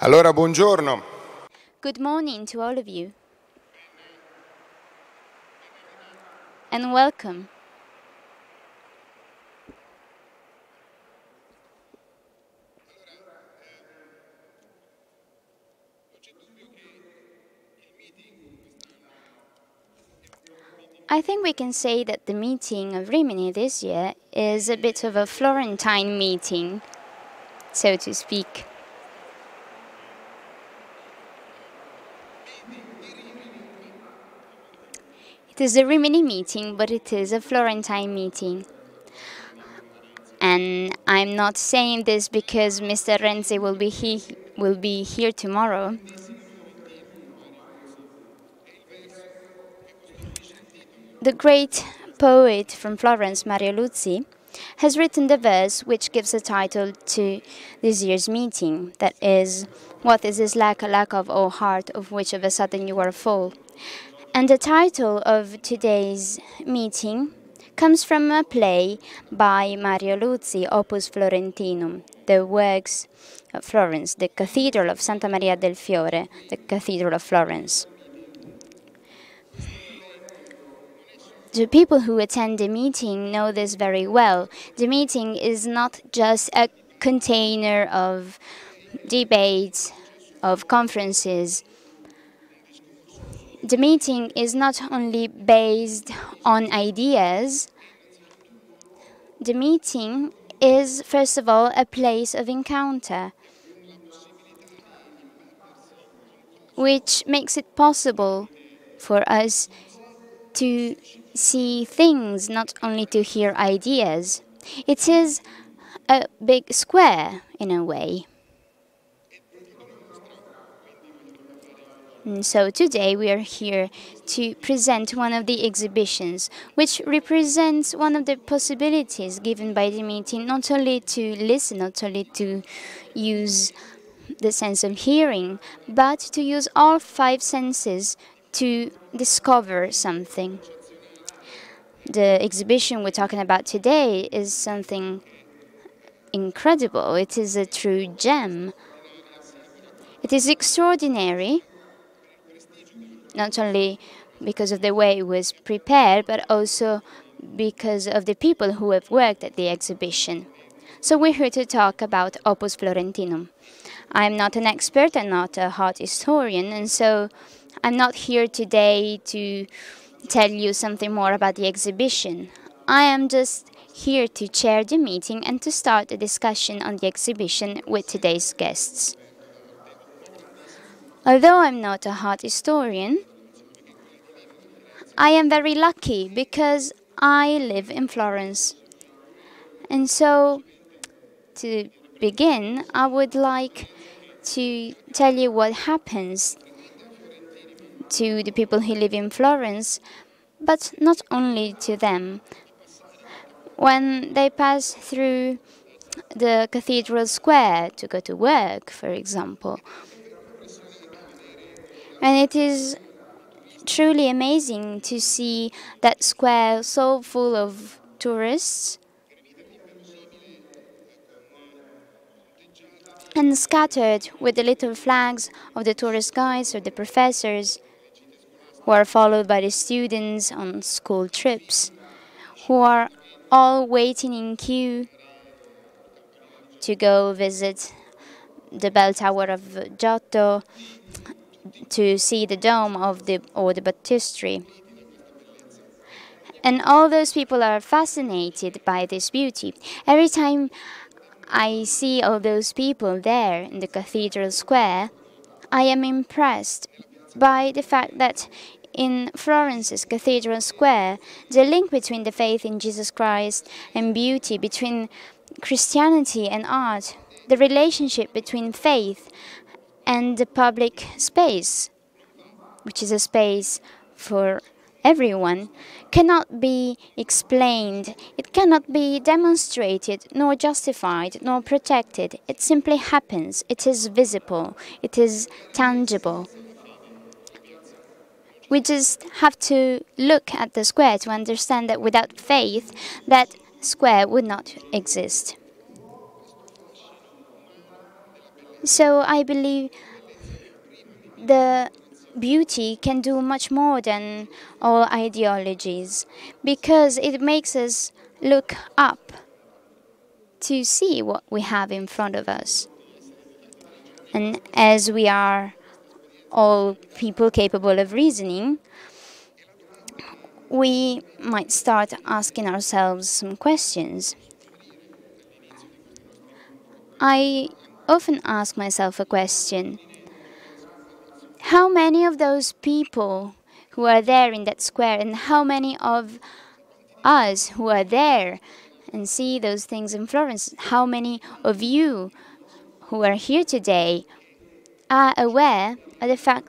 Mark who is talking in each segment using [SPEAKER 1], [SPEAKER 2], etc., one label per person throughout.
[SPEAKER 1] Allora, buongiorno.
[SPEAKER 2] Good morning to all of you, and welcome. I think we can say that the meeting of Rimini this year is a bit of a Florentine meeting, so to speak. It is a Rimini meeting, but it is a Florentine meeting. And I'm not saying this because Mr. Renzi will be here tomorrow. The great poet from Florence, Mariella, has written the verse which gives a title to this year's meeting. That is, what is this lack, a lack of, O heart, of which of a sudden you are full? And the title of today's meeting comes from a play by Mariella, Opus florentinum, the works of Florence, the Cathedral of Santa Maria del Fiore, the Cathedral of Florence. The people who attend the meeting know this very well. The meeting is not just a container of debates, of conferences. The meeting is not only based on ideas. The meeting is, first of all, a place of encounter, which makes it possible for us to see things, not only to hear ideas. It is a big square, in a way. And so today we are here to present one of the exhibitions, which represents one of the possibilities given by the meeting, not only to listen, not only to use the sense of hearing, but to use all five senses to discover something. The exhibition we're talking about today is something incredible. It is a true gem. It is extraordinary, not only because of the way it was prepared, but also because of the people who have worked at the exhibition. So we're here to talk about Opus florentinum. I'm not an expert, I'm not a art historian, and so I'm not here today to tell you something more about the exhibition. I am just here to chair the meeting and to start a discussion on the exhibition with today's guests. Although I'm not a art historian, I am very lucky because I live in Florence. And so, to begin, I would like to tell you what happens to the people who live in Florence, but not only to them. When they pass through the Cathedral Square to go to work, for example. And it is truly amazing to see that square so full of tourists and scattered with the little flags of the tourist guides or the professors who are followed by the students on school trips, who are all waiting in queue to go visit the bell tower of Giotto, to see the dome of the baptistry. And all those people are fascinated by this beauty. Every time I see all those people there in the Cathedral Square, I am impressed by the fact that in Florence's Cathedral Square, the link between the faith in Jesus Christ and beauty, between Christianity and art, the relationship between faith and the public space, which is a space for everyone, cannot be explained. It cannot be demonstrated, nor justified, nor protected. It simply happens. It is visible. It is tangible. We just have to look at the square to understand that without faith, that square would not exist. So I believe the beauty can do much more than all ideologies, because it makes us look up to see what we have in front of us. And as we are all people capable of reasoning, we might start asking ourselves some questions. I often ask myself a question. How many of those people who are there in that square, and how many of us who are there and see those things in Florence, how many of you who are here today are aware of the fact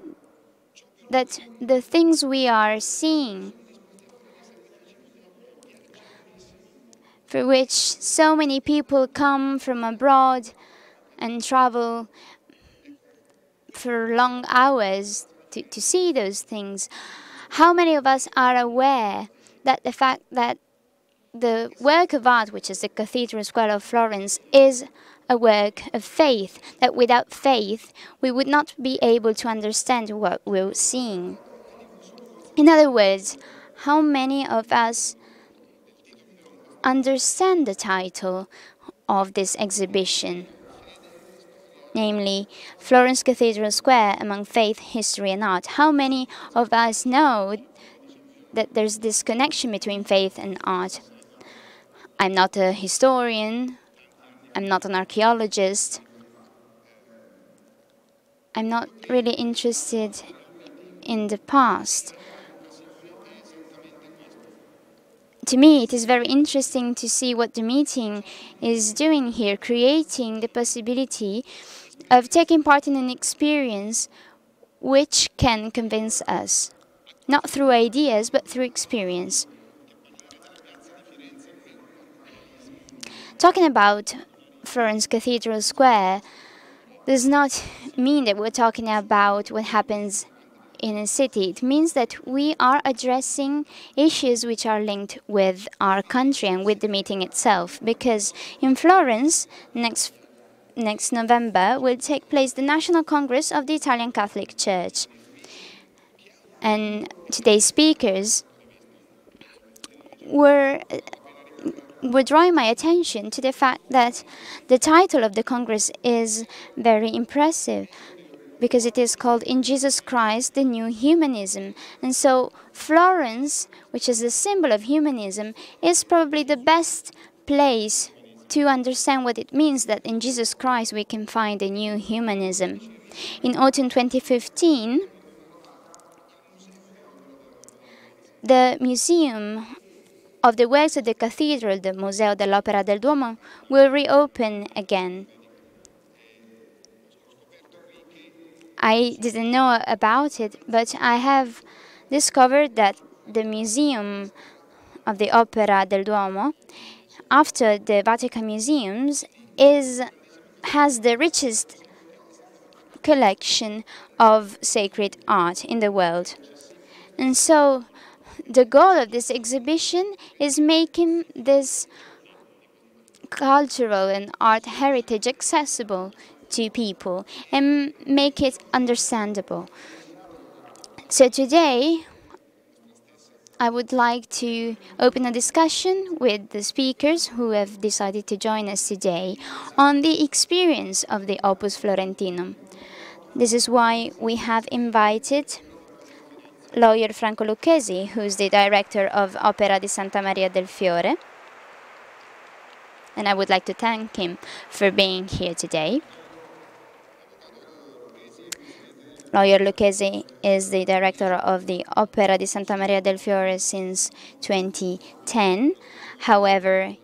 [SPEAKER 2] that the things we are seeing, for which so many people come from abroad and travel for long hours to see those things, how many of us are aware that the fact that the work of art, which is the Cathedral Square of Florence, is a work of faith, that without faith we would not be able to understand what we're seeing? In other words, how many of us understand the title of this exhibition, namely Florence Cathedral Square among faith, history and art? How many of us know that there's this connection between faith and art? I'm not a historian, I'm not an archaeologist, I'm not really interested in the past. To me, it is very interesting to see what the meeting is doing here, creating the possibility of taking part in an experience which can convince us, not through ideas, but through experience. Talking about Florence Cathedral Square does not mean that we're talking about what happens in a city. It means that we are addressing issues which are linked with our country and with the meeting itself. Because in Florence, next November, will take place the National Congress of the Italian Catholic Church. And today's speakers were drawing my attention to the fact that the title of the Congress is very impressive, because it is called In Jesus Christ, the New Humanism. And so Florence, which is the symbol of humanism, is probably the best place to understand what it means that in Jesus Christ we can find a new humanism. In autumn 2015, the Museum of the Works of the Cathedral, the Museo dell'Opera del Duomo, will reopen again. I didn't know about it, but I have discovered that the Museum of the Opera del Duomo, after the Vatican Museums, has the richest collection of sacred art in the world. And so the goal of this exhibition is making this cultural and art heritage accessible to people and make it understandable. So today I would like to open a discussion with the speakers who have decided to join us today on the experience of the Opus Florentinum. This is why we have invited lawyer Franco Lucchesi, who is the director of Opera di Santa Maria del Fiore, and I would like to thank him for being here today. Lawyer Lucchesi is the director of the Opera di Santa Maria del Fiore since 2010. However,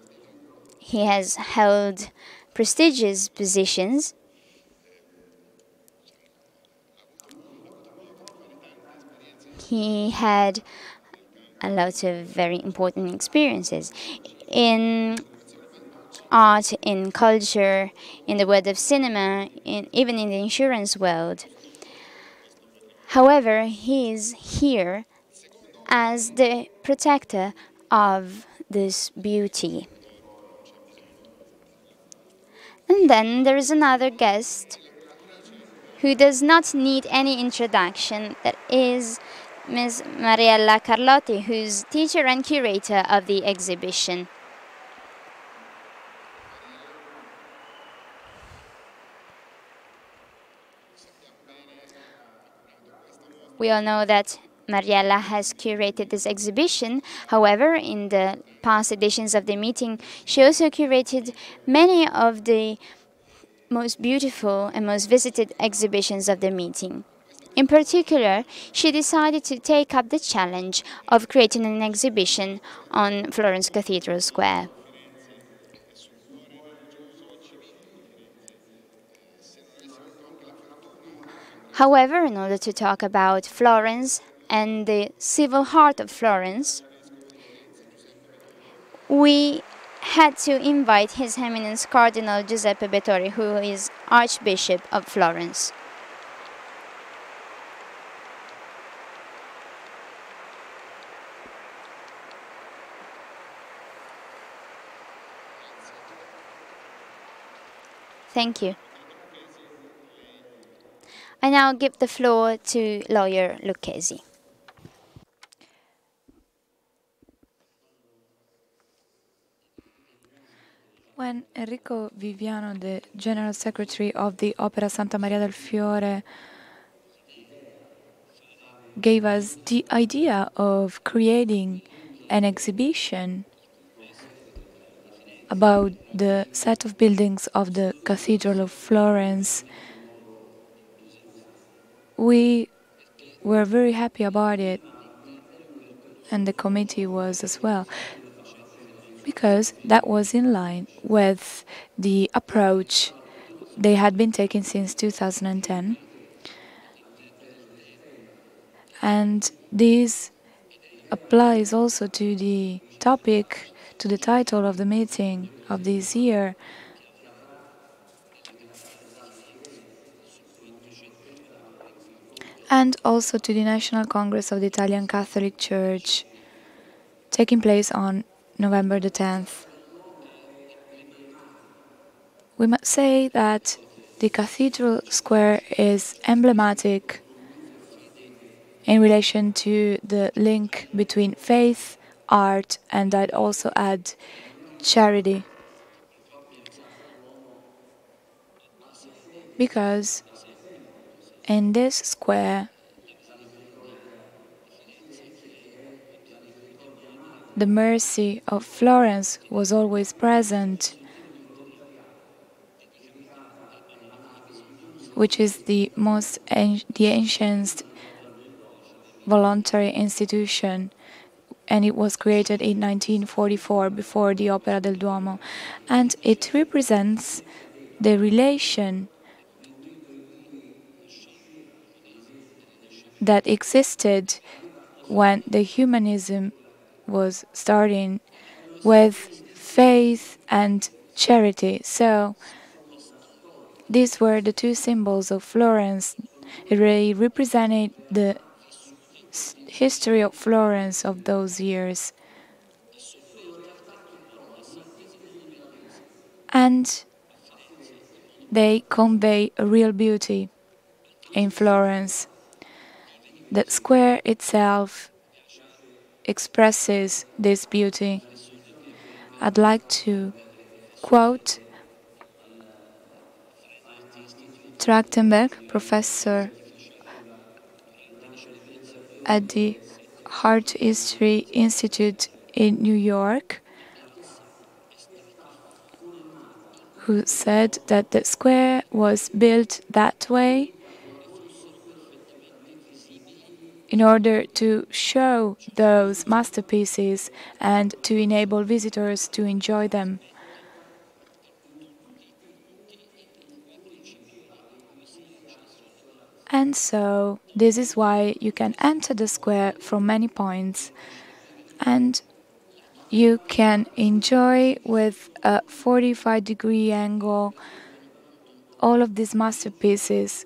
[SPEAKER 2] he has held prestigious positions he had a lot of very important experiences in art, in culture, in the world of cinema, even in the insurance world. However, he is here as the protector of this beauty. And then there is another guest who does not need any introduction. That is Ms. Mariella Carlotti, who's teacher and curator of the exhibition. We all know that Mariella has curated this exhibition. However, in the past editions of the meeting, she also curated many of the most beautiful and most visited exhibitions of the meeting. In particular, she decided to take up the challenge of creating an exhibition on Florence Cathedral Square. However, in order to talk about Florence and the civil heart of Florence, we had to invite His Eminence Cardinal Giuseppe Betori, who is Archbishop of Florence. Thank you. I now give the floor to lawyer Lucchesi.
[SPEAKER 1] When Enrico Viviano, the General Secretary of the Opera Santa Maria del Fiore, gave us the idea of creating an exhibition about the set of buildings of the Cathedral of Florence, we were very happy about it, and the committee was as well, because that was in line with the approach they had been taking since 2010. And this applies also to the topic, to the title of the meeting of this year. And also to the National Congress of the Italian Catholic Church, taking place on November the 10th. We must say that the Cathedral Square is emblematic in relation to the link between faith, art, and I'd also add charity. Because in this square, the mercy of Florence was always present, which is the ancient voluntary institution, and it was created in 1944 before the Opera del Duomo, and it represents the relation that existed when the humanism was starting with faith and charity. So these were the two symbols of Florence. It really represented the history of Florence of those years. And they convey a real beauty in Florence. The square itself expresses this beauty. I'd like to quote Trachtenberg, professor at the Art History Institute in New York, who said that the square was built that way in order to show those masterpieces and to enable visitors to enjoy them. And so this is why you can enter the square from many points, and you can enjoy with a 45-degree angle all of these masterpieces,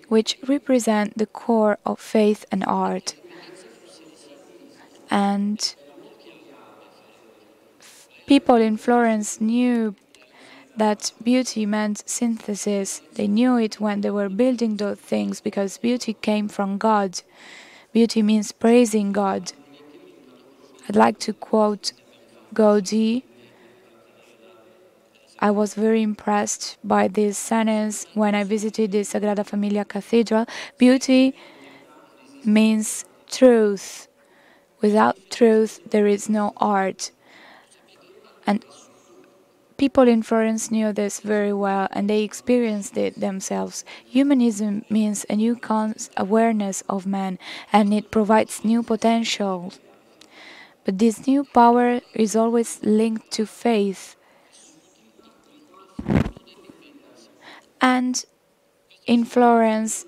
[SPEAKER 1] which represent the core of faith and art. And people in Florence knew that beauty meant synthesis. They knew it when they were building those things because beauty came from God. Beauty means praising God. I'd like to quote Gaudí. I was very impressed by this sentence when I visited the Sagrada Familia Cathedral. Beauty means truth. Without truth, there is no art. And people in Florence knew this very well and they experienced it themselves. Humanism means a new awareness of man and it provides new potential. But this new power is always linked to faith. And in Florence,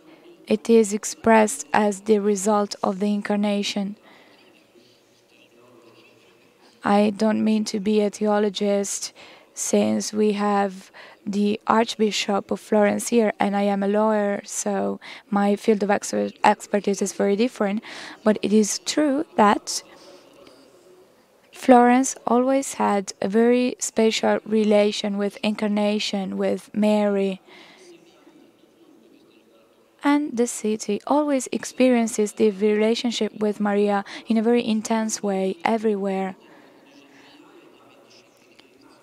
[SPEAKER 1] it is expressed as the result of the incarnation. I don't mean to be a theologist since we have the Archbishop of Florence here and I am a lawyer, so my field of expertise is very different. But it is true that Florence always had a very special relation with incarnation, with Mary. And the city always experiences the relationship with Maria in a very intense way everywhere.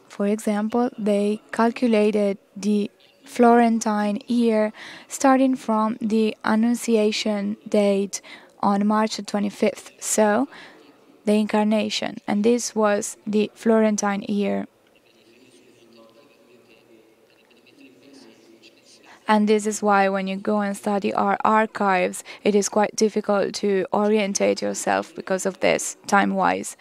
[SPEAKER 1] For example, they calculated the Florentine year starting from the Annunciation date on March 25th, so the Incarnation, and this was the Florentine year. And this is why when you go and study our archives, it is quite difficult to orientate yourself because of this, time-wise.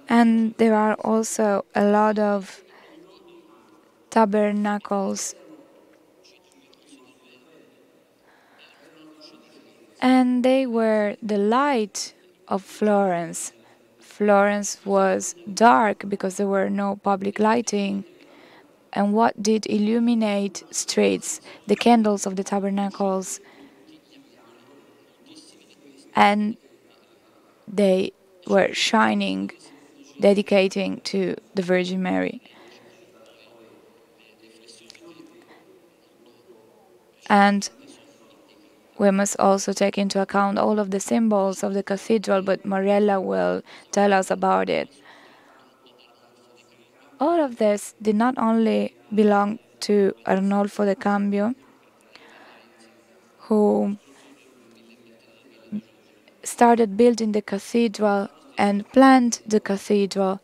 [SPEAKER 1] And there are also a lot of tabernacles. And they were the light of Florence. Florence was dark because there were no public lighting. And what did illuminate streets? The candles of the tabernacles. And they were shining, dedicating to the Virgin Mary. And we must also take into account all of the symbols of the cathedral, but Mariella will tell us about it. All of this did not only belong to Arnolfo de Cambio, who started building the cathedral and planned the cathedral.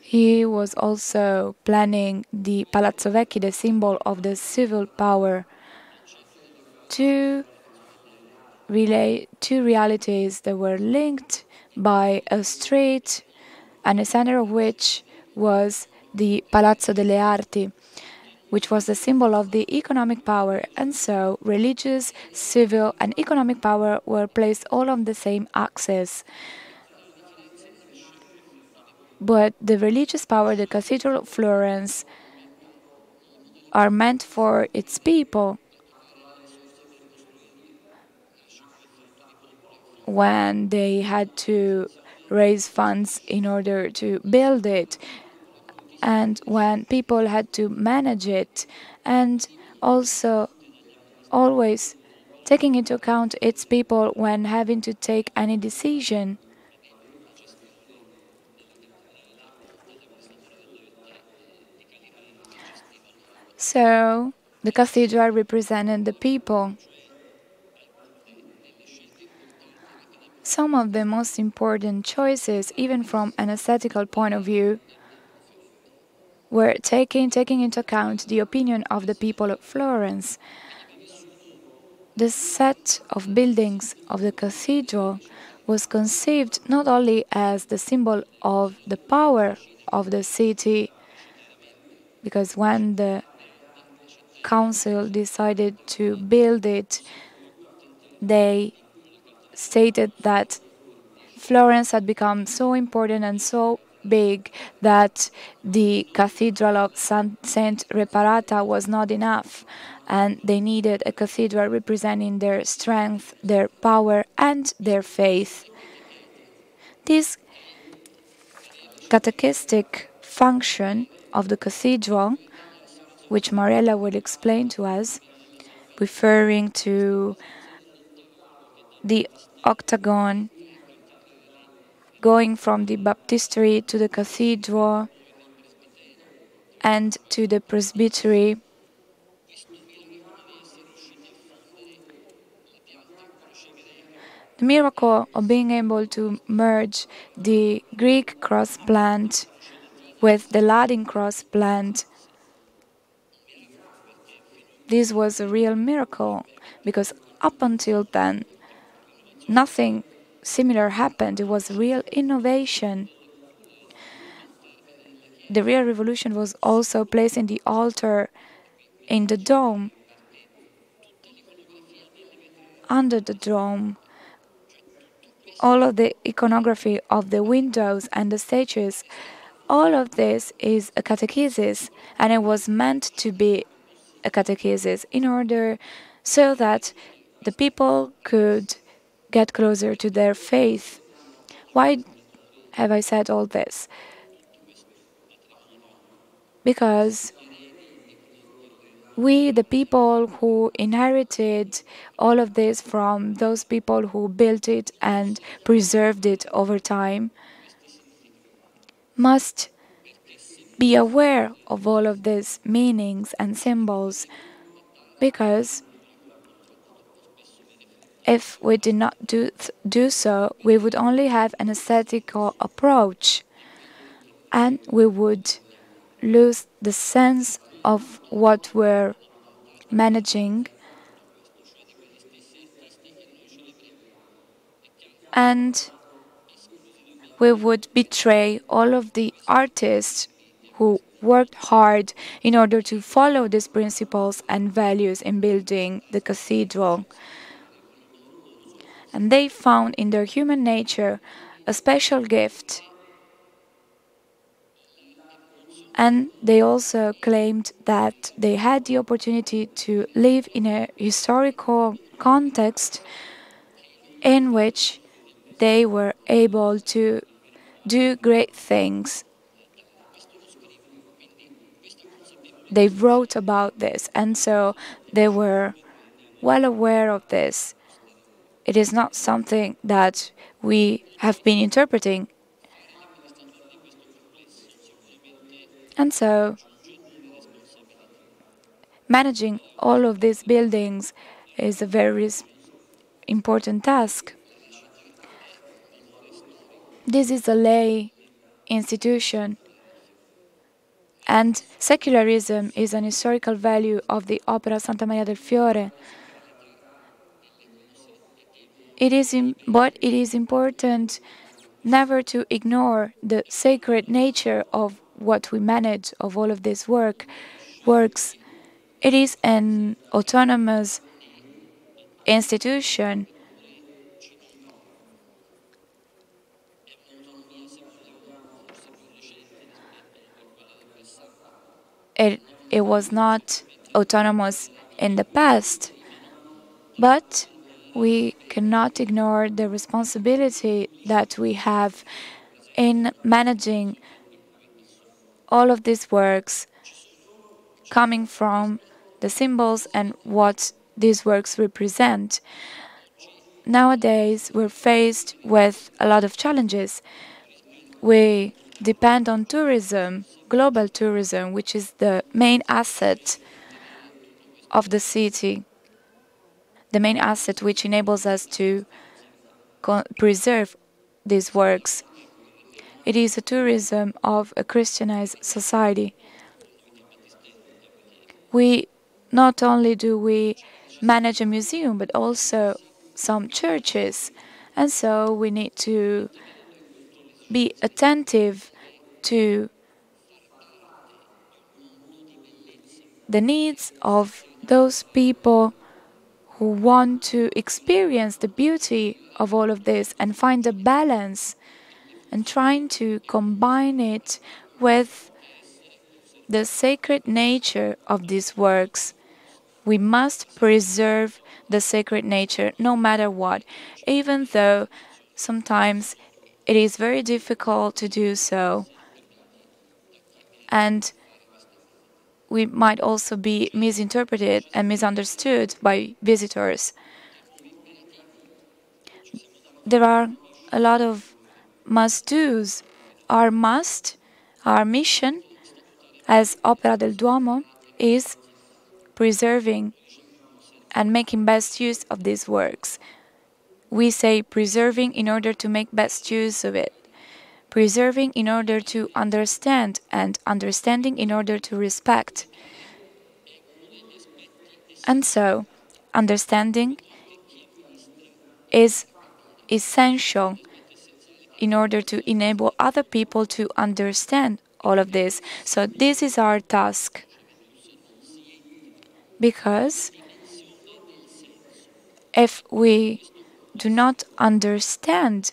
[SPEAKER 1] He was also planning the Palazzo Vecchi, the symbol of the civil power, two realities that were linked by a street, and the center of which was the Palazzo delle Arti, which was the symbol of the economic power. And so religious, civil, and economic power were placed all on the same axis. But the religious power, the Cathedral of Florence, are meant for its people. When they had to raise funds in order to build it, and when people had to manage it, and also always taking into account its people when having to take any decision. So the cathedral represented the people. Some of the most important choices, even from an aesthetical point of view, were taking into account the opinion of the people of Florence. The set of buildings of the cathedral was conceived not only as the symbol of the power of the city, because when the council decided to build it, they stated that Florence had become so important and so big that the Cathedral of Saint Reparata was not enough. and they needed a cathedral representing their strength, their power, and their faith. This catechistic function of the cathedral, which Mariella will explain to us, referring to the octagon, going from the baptistry to the cathedral and to the presbytery. The miracle of being able to merge the Greek cross plant with the Latin cross plant, this was a real miracle, because up until then, nothing similar happened. It was real innovation. The real revolution was also placing the altar in the dome, under the dome. All of the iconography of the windows and the stages, all of this is a catechesis, and it was meant to be a catechesis in order so that the people could get closer to their faith. Why have I said all this? Because we, the people who inherited all of this from those people who built it and preserved it over time, must be aware of all of these meanings and symbols, because if we did not do so, we would only have an aesthetical approach, and we would lose the sense of what we're managing, and we would betray all of the artists who worked hard in order to follow these principles and values in building the cathedral. And they found in their human nature a special gift. And they also claimed that they had the opportunity to live in a historical context in which they were able to do great things. They wrote about this, and so they were well aware of this. It is not something that we have been interpreting. And so, managing all of these buildings is a very important task. This is a lay institution, and secularism is an historical value of the Opera Santa Maria del Fiore. But it is important never to ignore the sacred nature of what we manage, of all of this works. It is an autonomous institution. It was not autonomous in the past, but we cannot ignore the responsibility that we have in managing all of these works, coming from the symbols and what these works represent. Nowadays, we're faced with a lot of challenges. We depend on tourism, global tourism, which is the main asset of the city, the main asset which enables us to preserve these works. It is a tourism of a Christianized society. Not only do we manage a museum, but also some churches, and so we need to be attentive to the needs of those people who want to experience the beauty of all of this and find a balance, and trying to combine it with the sacred nature of these works, We must preserve the sacred nature no matter what, even though sometimes it is very difficult to do so. And we might also be misinterpreted and misunderstood by visitors. There are a lot of must-dos. Our mission as Opera del Duomo is preserving and making best use of these works. We say preserving in order to make best use of it. Preserving in order to understand, and understanding in order to respect. And so, understanding is essential in order to enable other people to understand all of this. So this is our task. Because if we do not understand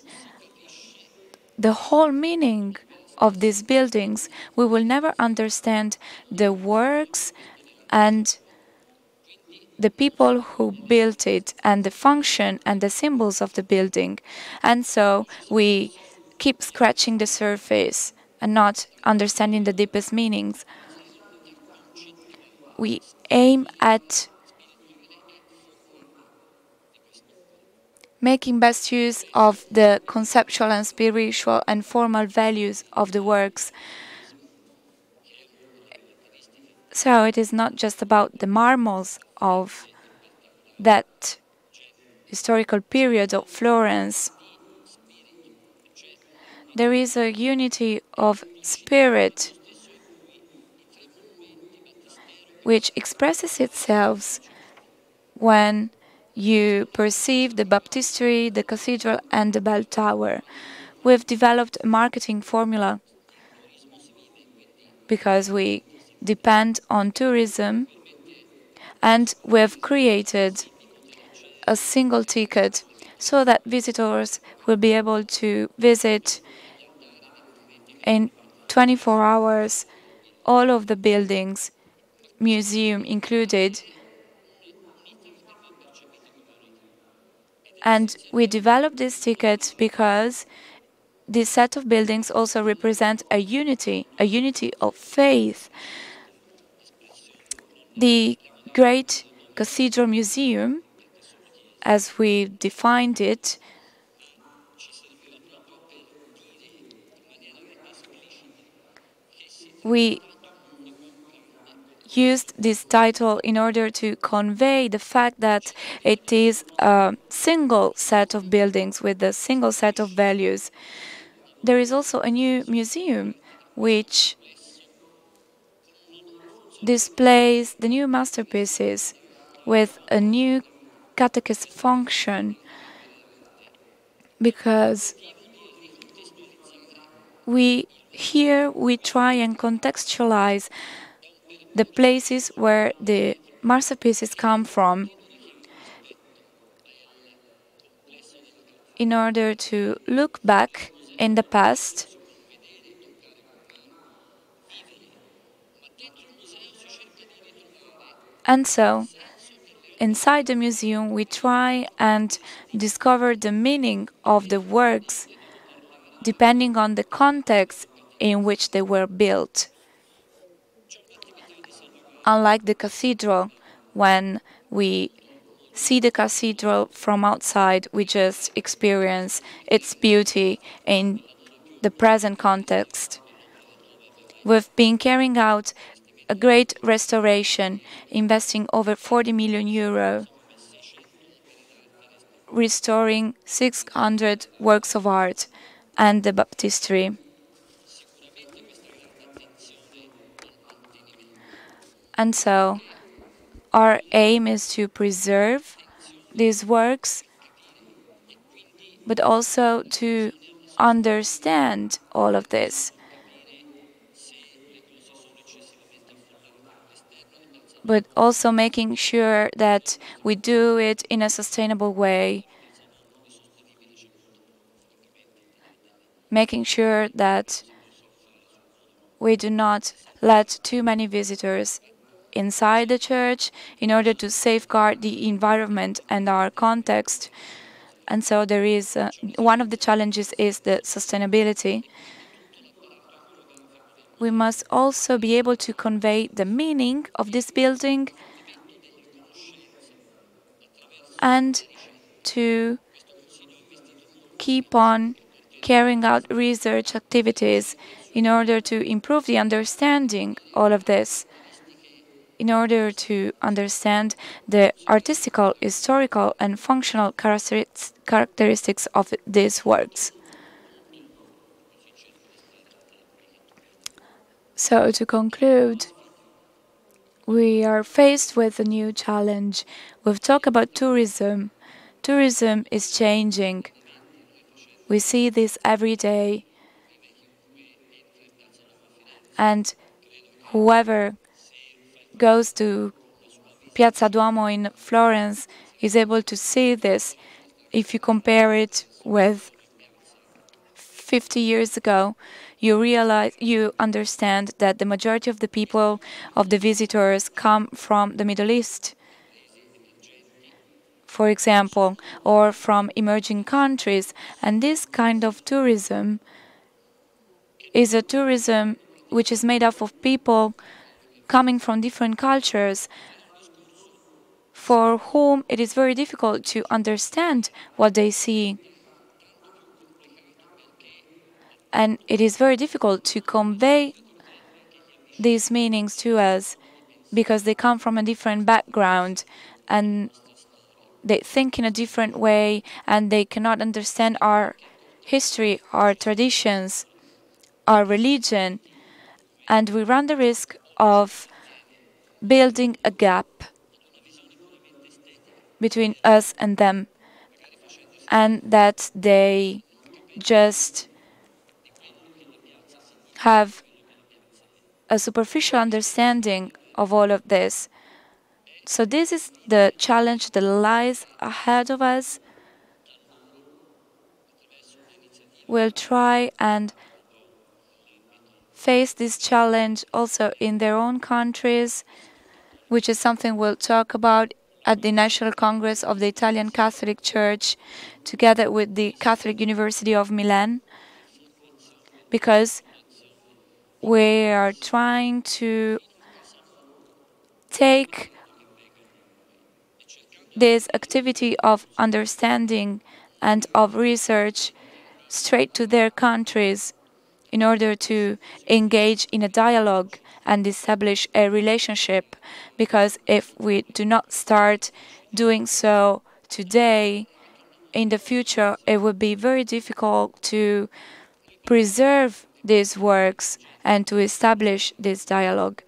[SPEAKER 1] the whole meaning of these buildings, we will never understand the works and the people who built it and the function and the symbols of the building. And so we keep scratching the surface and not understanding the deepest meanings. We aim at making best use of the conceptual and spiritual and formal values of the works. So it is not just about the marbles of that historical period of Florence. There is a unity of spirit which expresses itself when you perceive the baptistry, the cathedral, and the bell tower. We've developed a marketing formula because we depend on tourism, and we've created a single ticket so that visitors will be able to visit in 24 hours all of the buildings, museum included. And we developed this ticket because this set of buildings also represent a unity of faith. The Great Cathedral Museum, as we defined it, we used this title in order to convey the fact that it is a single set of buildings with a single set of values. There is also a new museum which displays the new masterpieces with a new catechist function, because we try and contextualize the places where the masterpieces come from in order to look back in the past and so inside the museum we try and discover the meaning of the works depending on the context in which they were built. Unlike the cathedral, when we see the cathedral from outside, we just experience its beauty in the present context. We've been carrying out a great restoration, investing over 40 million euro, restoring 600 works of art and the baptistry. And so our aim is to preserve these works, but also to understand all of this. But also making sure that we do it in a sustainable way, making sure that we do not let too many visitors inside the church in order to safeguard the environment and our context. And so there is one of the challenges is the sustainability. We must also be able to convey the meaning of this building and to keep on carrying out research activities in order to improve the understanding all of this, in order to understand the artistical, historical, and functional characteristics of these works. So to conclude, we are faced with a new challenge. We've talked about tourism. Tourism is changing. We see this every day. And whoever goes to Piazza Duomo in Florence is able to see this. If you compare it with 50 years ago, you understand that the majority of the people, of the visitors, come from the Middle East, for example, or from emerging countries. And this kind of tourism is a tourism which is made up of people coming from different cultures, for whom it is very difficult to understand what they see. And it is very difficult to convey these meanings to us because they come from a different background and they think in a different way and they cannot understand our history, our traditions, our religion. And we run the risk of building a gap between us and them, and that they just have a superficial understanding of all of this. So this is the challenge that lies ahead of us. We'll try and face this challenge also in their own countries, which is something we'll talk about at the National Congress of the Italian Catholic Church, together with the Catholic University of Milan, because we are trying to take this activity of understanding and of research straight to their countries in order to engage in a dialogue and establish a relationship. Because if we do not start doing so today, in the future it would be very difficult to preserve these works and to establish this dialogue.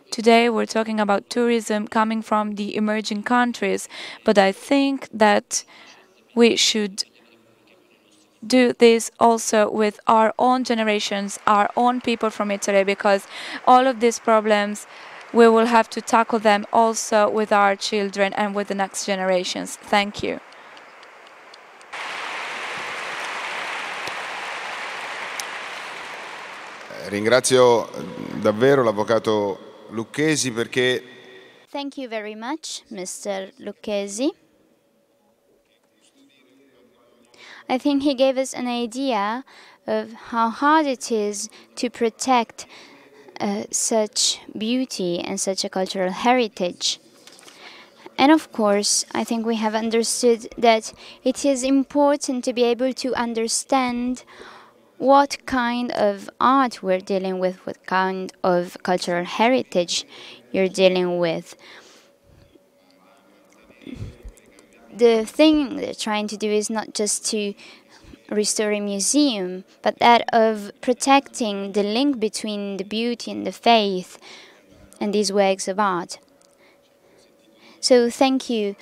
[SPEAKER 1] Today we're talking about tourism coming from the emerging countries, but I think that we should do this also with our own generations, our own people from Italy, because all of these problems, we will have to tackle them also with our children and with the next generations. Thank you.
[SPEAKER 3] Ringrazio davvero l'avvocato Lucchesi perché...
[SPEAKER 2] Thank you very much, Mr. Lucchesi. I think he gave us an idea of how hard it is to protect such beauty and such a cultural heritage. And of course, I think we have understood that it is important to be able to understand what kind of art we're dealing with, what kind of cultural heritage you're dealing with. The thing they're trying to do is not just to restore a museum, but that of protecting the link between the beauty and the faith and these works of art. So thank you,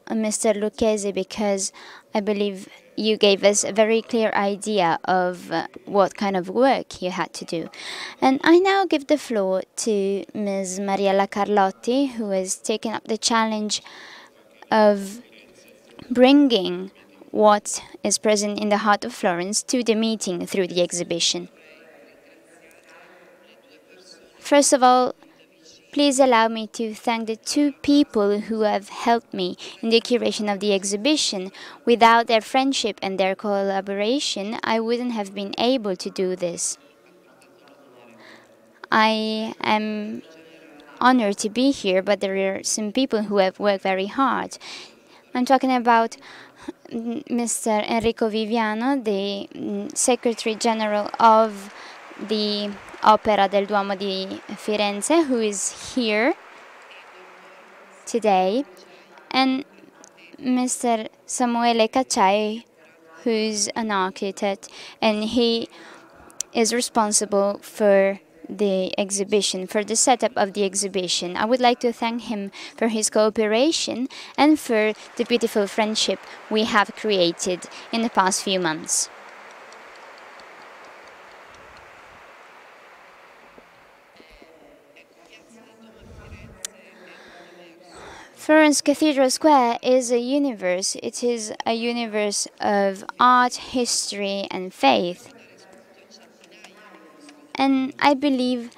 [SPEAKER 2] Mr. Lucchesi, because I believe you gave us a very clear idea of what kind of work you had to do. And I now give the floor to Ms. Mariella Carlotti, who has taken up the challenge of bringing what is present in the heart of Florence to the meeting through the exhibition. First of all, Please allow me to thank the two people who have helped me in the curation of the exhibition. Without their friendship and their collaboration, I wouldn't have been able to do this. I am honored to be here, but there are some people who have worked very hard. I'm talking about Mr. Enrico Viviano, the Secretary General of the Opera del Duomo di Firenze, who is here today, and Mr. Samuele Cacciai, who's an architect, and he is responsible for the exhibition, for the setup of the exhibition. I would like to thank him for his cooperation and for the beautiful friendship we have created in the past few months. Florence Cathedral Square is a universe. It is a universe of art, history, and faith. And I believe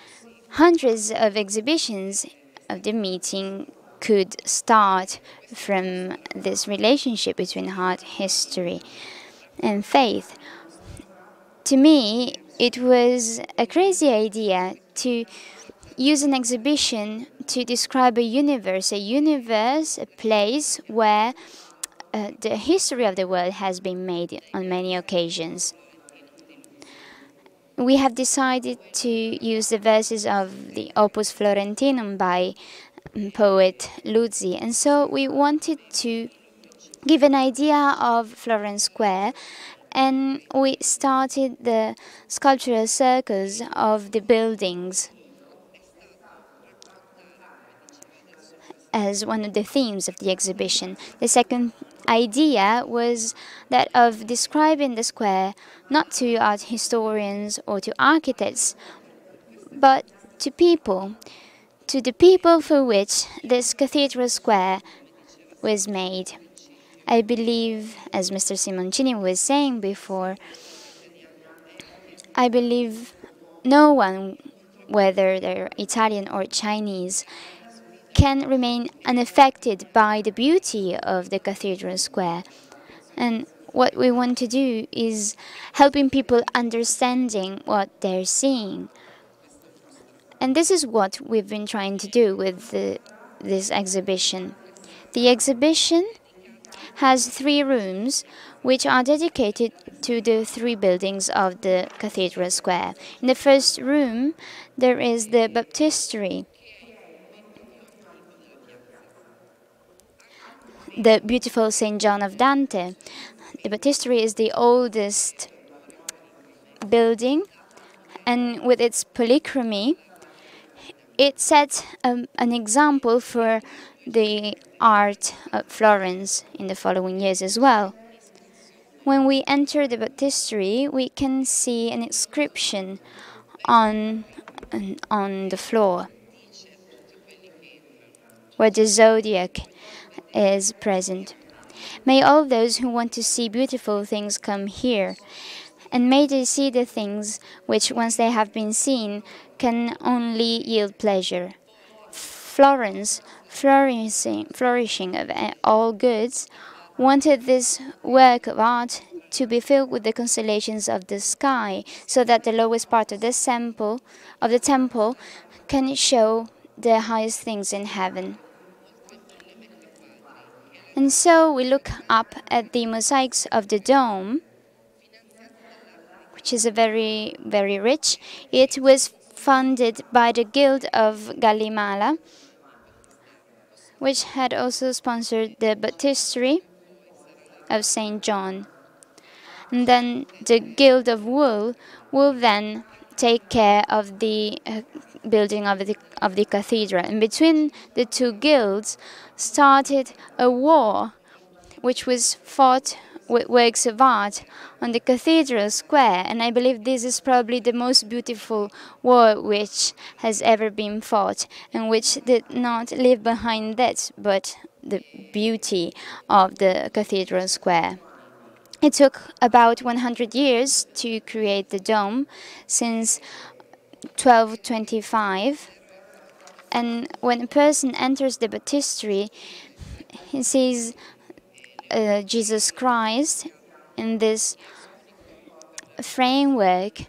[SPEAKER 2] hundreds of exhibitions of the meeting could start from this relationship between art, history, and faith. To me, it was a crazy idea to use an exhibition to describe a universe, a place where the history of the world has been made on many occasions. We have decided to use the verses of the Opus Florentinum by poet Lucchesi, and so we wanted to give an idea of Florence Square, and we started the sculptural circles of the buildings as one of the themes of the exhibition. The second idea was that of describing the square not to art historians or to architects, but to people, to the people for which this cathedral square was made. I believe, as Mr. Simoncini was saying before, I believe no one, whether they're Italian or Chinese, can remain unaffected by the beauty of the cathedral square. And what we want to do is helping people understanding what they're seeing. And this is what we've been trying to do with this exhibition. The exhibition has 3 rooms which are dedicated to the 3 buildings of the cathedral square. In the first room, there is the baptistery, the beautiful St. John of Dante. The baptistery is the oldest building, and with its polychromy, it sets an example for the art of Florence in the following years as well. When we enter the baptistery, we can see an inscription on the floor where the zodiac is present. May all those who want to see beautiful things come here, and may they see the things which, once they have been seen, can only yield pleasure. Florence, flourishing of all goods, wanted this work of art to be filled with the constellations of the sky, so that the lowest part of the temple can show the highest things in heaven. And so we look up at the mosaics of the dome, which is a very, very rich. It was funded by the Guild of Gallimala, which had also sponsored the baptistery of St. John. And then the Guild of Wool will then take care of the building of the cathedral. And between the 2 guilds started a war which was fought with works of art on the cathedral square, and I believe this is probably the most beautiful war which has ever been fought, and which did not leave behind that but the beauty of the cathedral square. It took about 100 years to create the dome, since 1225, And when a person enters the baptistry, he sees Jesus Christ in this framework,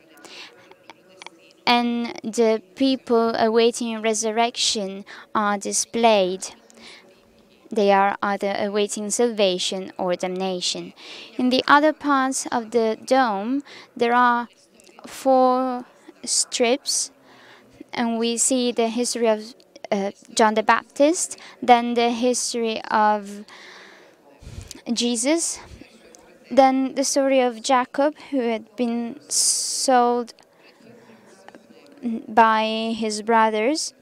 [SPEAKER 2] and the people awaiting resurrection are displayed. They are either awaiting salvation or damnation. In the other parts of the dome, there are 4 strips, and we see the history of John the Baptist, then the history of Jesus, then the story of Jacob, who had been sold by his brothers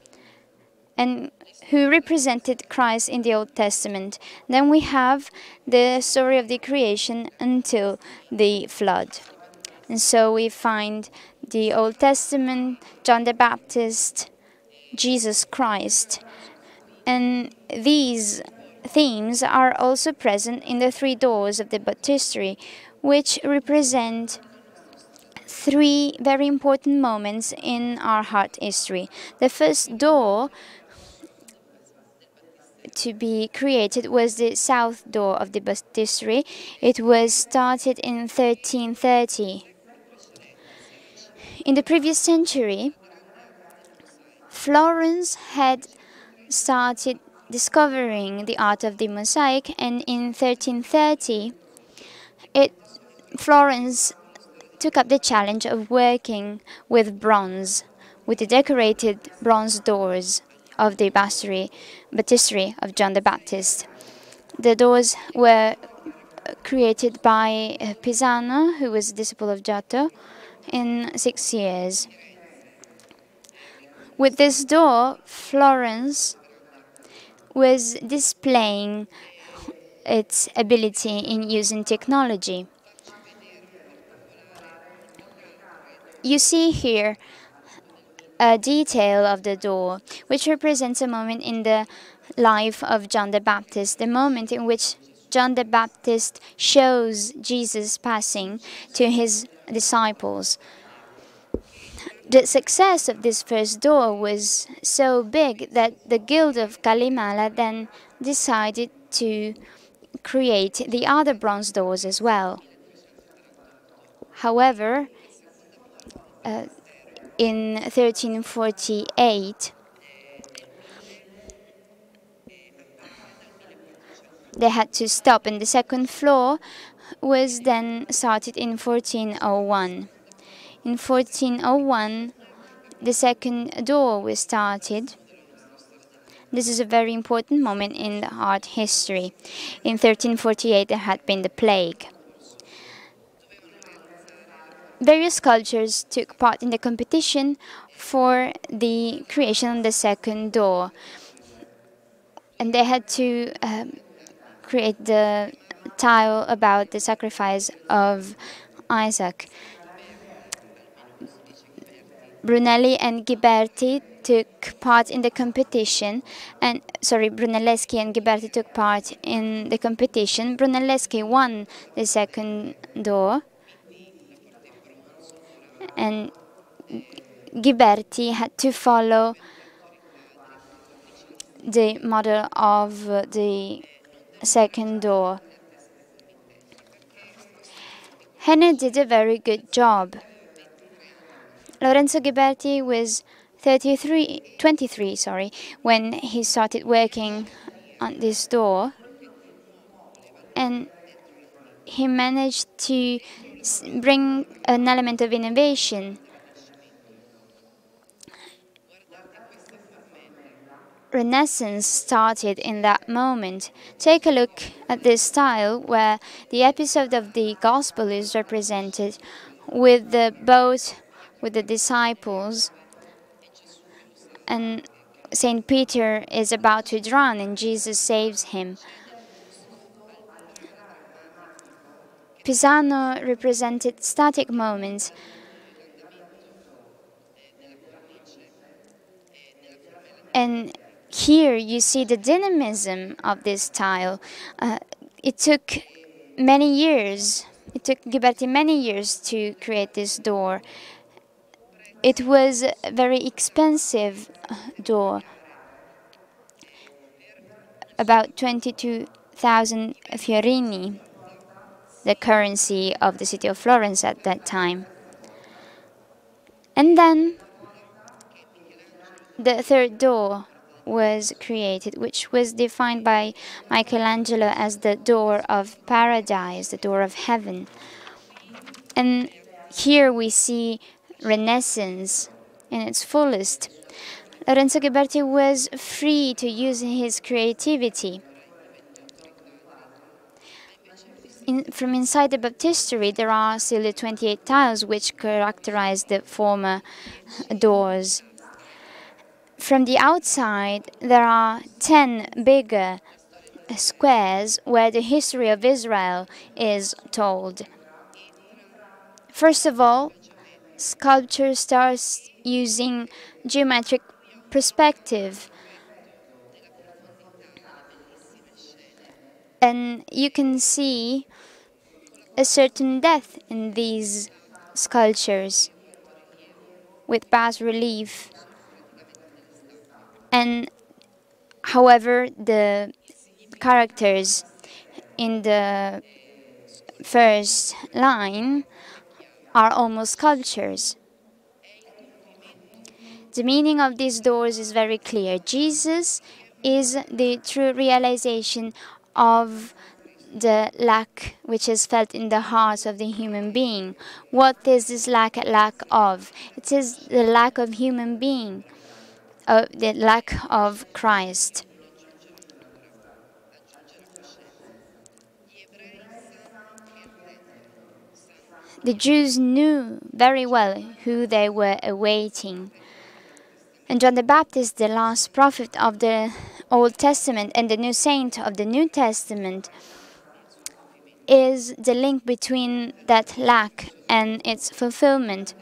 [SPEAKER 2] and who represented Christ in the Old Testament. Then we have the story of the creation until the flood. And so we find the Old Testament, John the Baptist, Jesus Christ. And these themes are also present in the 3 doors of the baptistry, which represent 3 very important moments in our heart history. The first door to be created was the south door of the baptistry. It was started in 1330. In the previous century, Florence had started discovering the art of the mosaic, and in 1330, Florence took up the challenge of working with bronze, with the decorated bronze doors of the baptistry of John the Baptist. The doors were created by Pisano, who was a disciple of Giotto, in 6 years. With this door, Florence was displaying its ability in using technology. You see here a detail of the door, which represents a moment in the life of John the Baptist, the moment in which John the Baptist shows Jesus passing to his disciples. The success of this first door was so big that the Guild of Calimala then decided to create the other bronze doors as well. However, in 1348, they had to stop, and the second floor was then started in 1401. In 1401, the second door was started. This is a very important moment in the art history. In 1348, there had been the plague. Various cultures took part in the competition for the creation of the second door, and they had to create the tile about the sacrifice of Isaac. Brunelli and Ghiberti took part in the competition, and Brunelleschi and Ghiberti took part in the competition. Brunelleschi won the second door, and Ghiberti had to follow the model of the second door. Henne did a very good job. Lorenzo Ghiberti was 23 when he started working on this door, and he managed to bring an element of innovation. Renaissance started in that moment. Take a look at this style where the episode of the Gospel is represented with the boat with the disciples, and Saint Peter is about to drown and Jesus saves him. Pisano represented static moments. And here you see the dynamism of this style. It took many years. It took Ghiberti many years to create this door. It was a very expensive door, about 22,000 fiorini, the currency of the city of Florence at that time. And then the third door was created, which was defined by Michelangelo as the door of paradise, the door of heaven. And here we see Renaissance in its fullest. Lorenzo Ghiberti was free to use his creativity. From inside the baptistery, there are still the 28 tiles which characterize the former doors. From the outside, there are 10 bigger squares where the history of Israel is told. First of all, sculpture starts using geometric perspective. And you can see a certain depth in these sculptures with bas relief. And however, the characters in the first line are almost sculptures. The meaning of these doors is very clear. Jesus is the true realization of the lack which is felt in the heart of the human being. What is this lack of? It is the lack of human being, the lack of Christ. The Jews knew very well who they were awaiting. And John the Baptist, the last prophet of the Old Testament and the new saint of the New Testament, is the link between that lack and its fulfillment.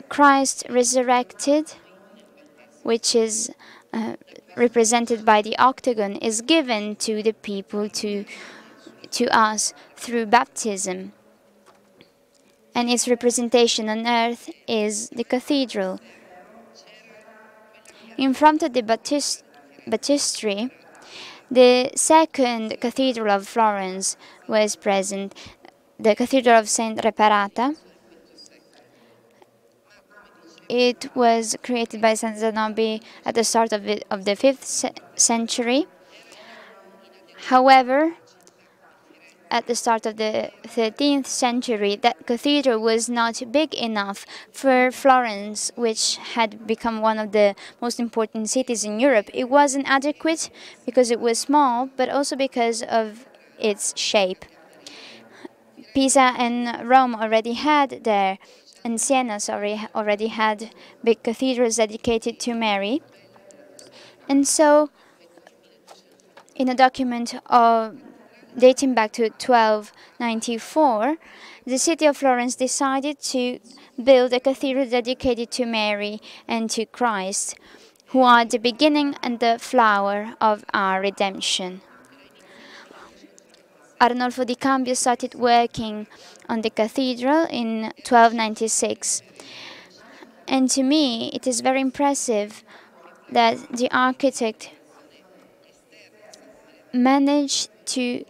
[SPEAKER 2] Christ resurrected, which is represented by the octagon, is given to the people, to us, through baptism. And its representation on earth is the cathedral. In front of the baptistery, the second cathedral of Florence was present, the Cathedral of Saint Reparata. It was created by Saint Zanobi at the start of the 5th century. However, at the start of the 13th century, that cathedral was not big enough for Florence, which had become one of the most important cities in Europe. It wasn't adequate because it was small, but also because of its shape. Pisa and Rome already had their, and Siena, already had big cathedrals dedicated to Mary. And so, in a document dating back to 1294, the city of Florence decided to build a cathedral dedicated to Mary and to Christ, who are the beginning and the flower of our redemption. Arnolfo di Cambio started working on the cathedral in 1296. And to me, it is very impressive that the architect managed to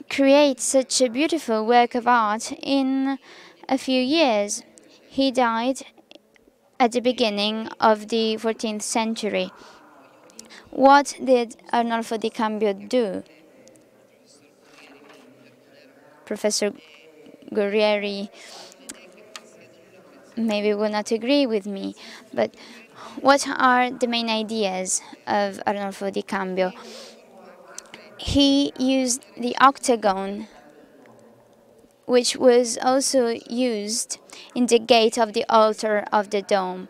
[SPEAKER 2] create such a beautiful work of art in a few years. He died at the beginning of the 14th century. What did Arnolfo di Cambio do? Professor Guerrieri maybe will not agree with me, but what are the main ideas of Arnolfo di Cambio? He used the octagon, which was also used in the gate of the altar of the dome.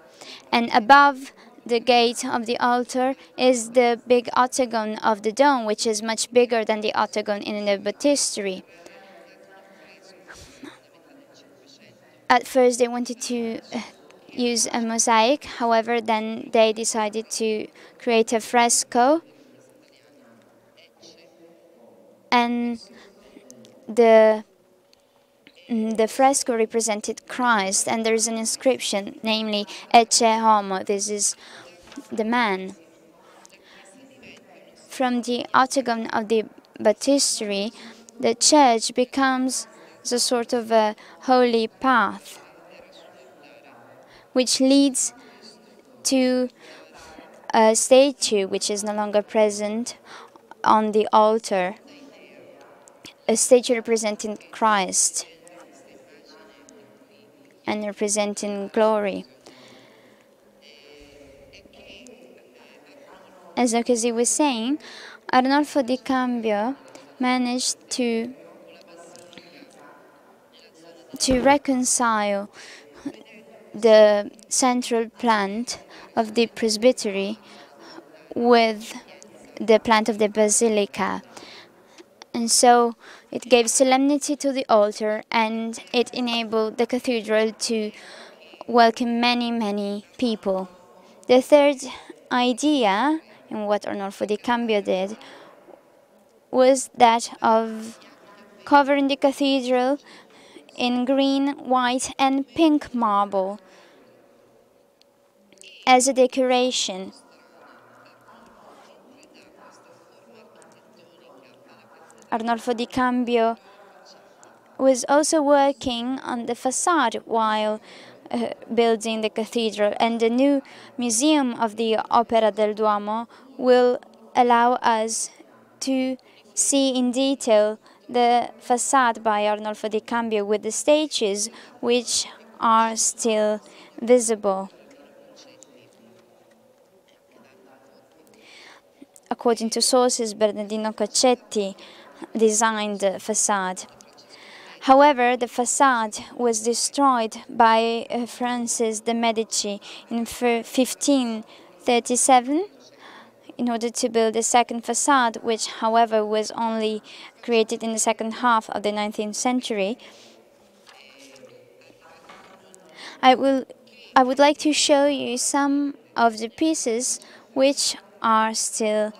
[SPEAKER 2] And above the gate of the altar is the big octagon of the dome, which is much bigger than the octagon in the baptistery. At first they wanted to use a mosaic, however then they decided to create a fresco, and the fresco represented Christ, and there is an inscription, namely Ecce Homo, this is the man. from the octagon of the baptistry, the church becomes a sort of a holy path which leads to a statue which is no longer present on the altar, a statue representing Christ and representing glory. As Lucchesi was saying, Arnolfo di Cambio managed to reconcile the central plant of the presbytery with the plant of the basilica. And so it gave solemnity to the altar, and it enabled the cathedral to welcome many, many people. The third idea in what Arnolfo di Cambio did was that of covering the cathedral in green, white, and pink marble as a decoration. Arnolfo di Cambio was also working on the facade while building the cathedral, and the new museum of the Opera del Duomo will allow us to see in detail the facade by Arnolfo di Cambio with the statues which are still visible. According to sources, Bernardino Coccetti designed the facade. However, the facade was destroyed by Francis de' Medici in 1537 in order to build a second facade, which, however, was only created in the second half of the 19th century. I would like to show you some of the pieces which are still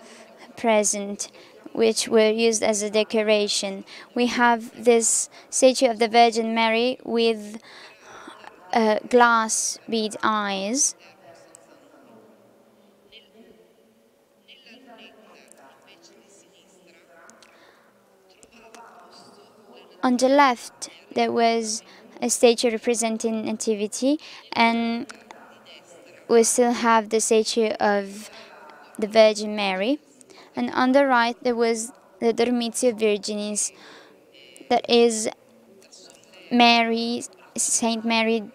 [SPEAKER 2] present, which were used as a decoration. We have this statue of the Virgin Mary with glass bead eyes. On the left, there was a statue representing Nativity, and we still have the statue of the Virgin Mary. And on the right, there was the Dormitio Virginis, that is Mary, Saint Mary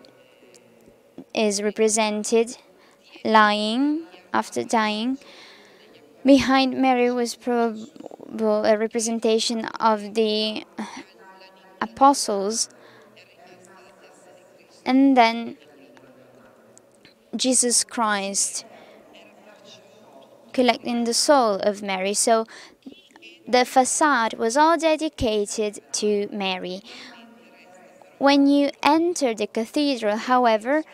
[SPEAKER 2] is represented lying after dying. Behind Mary was probably a representation of the apostles, and then Jesus Christ collecting the soul of Mary. So the facade was all dedicated to Mary. When you enter the cathedral, however,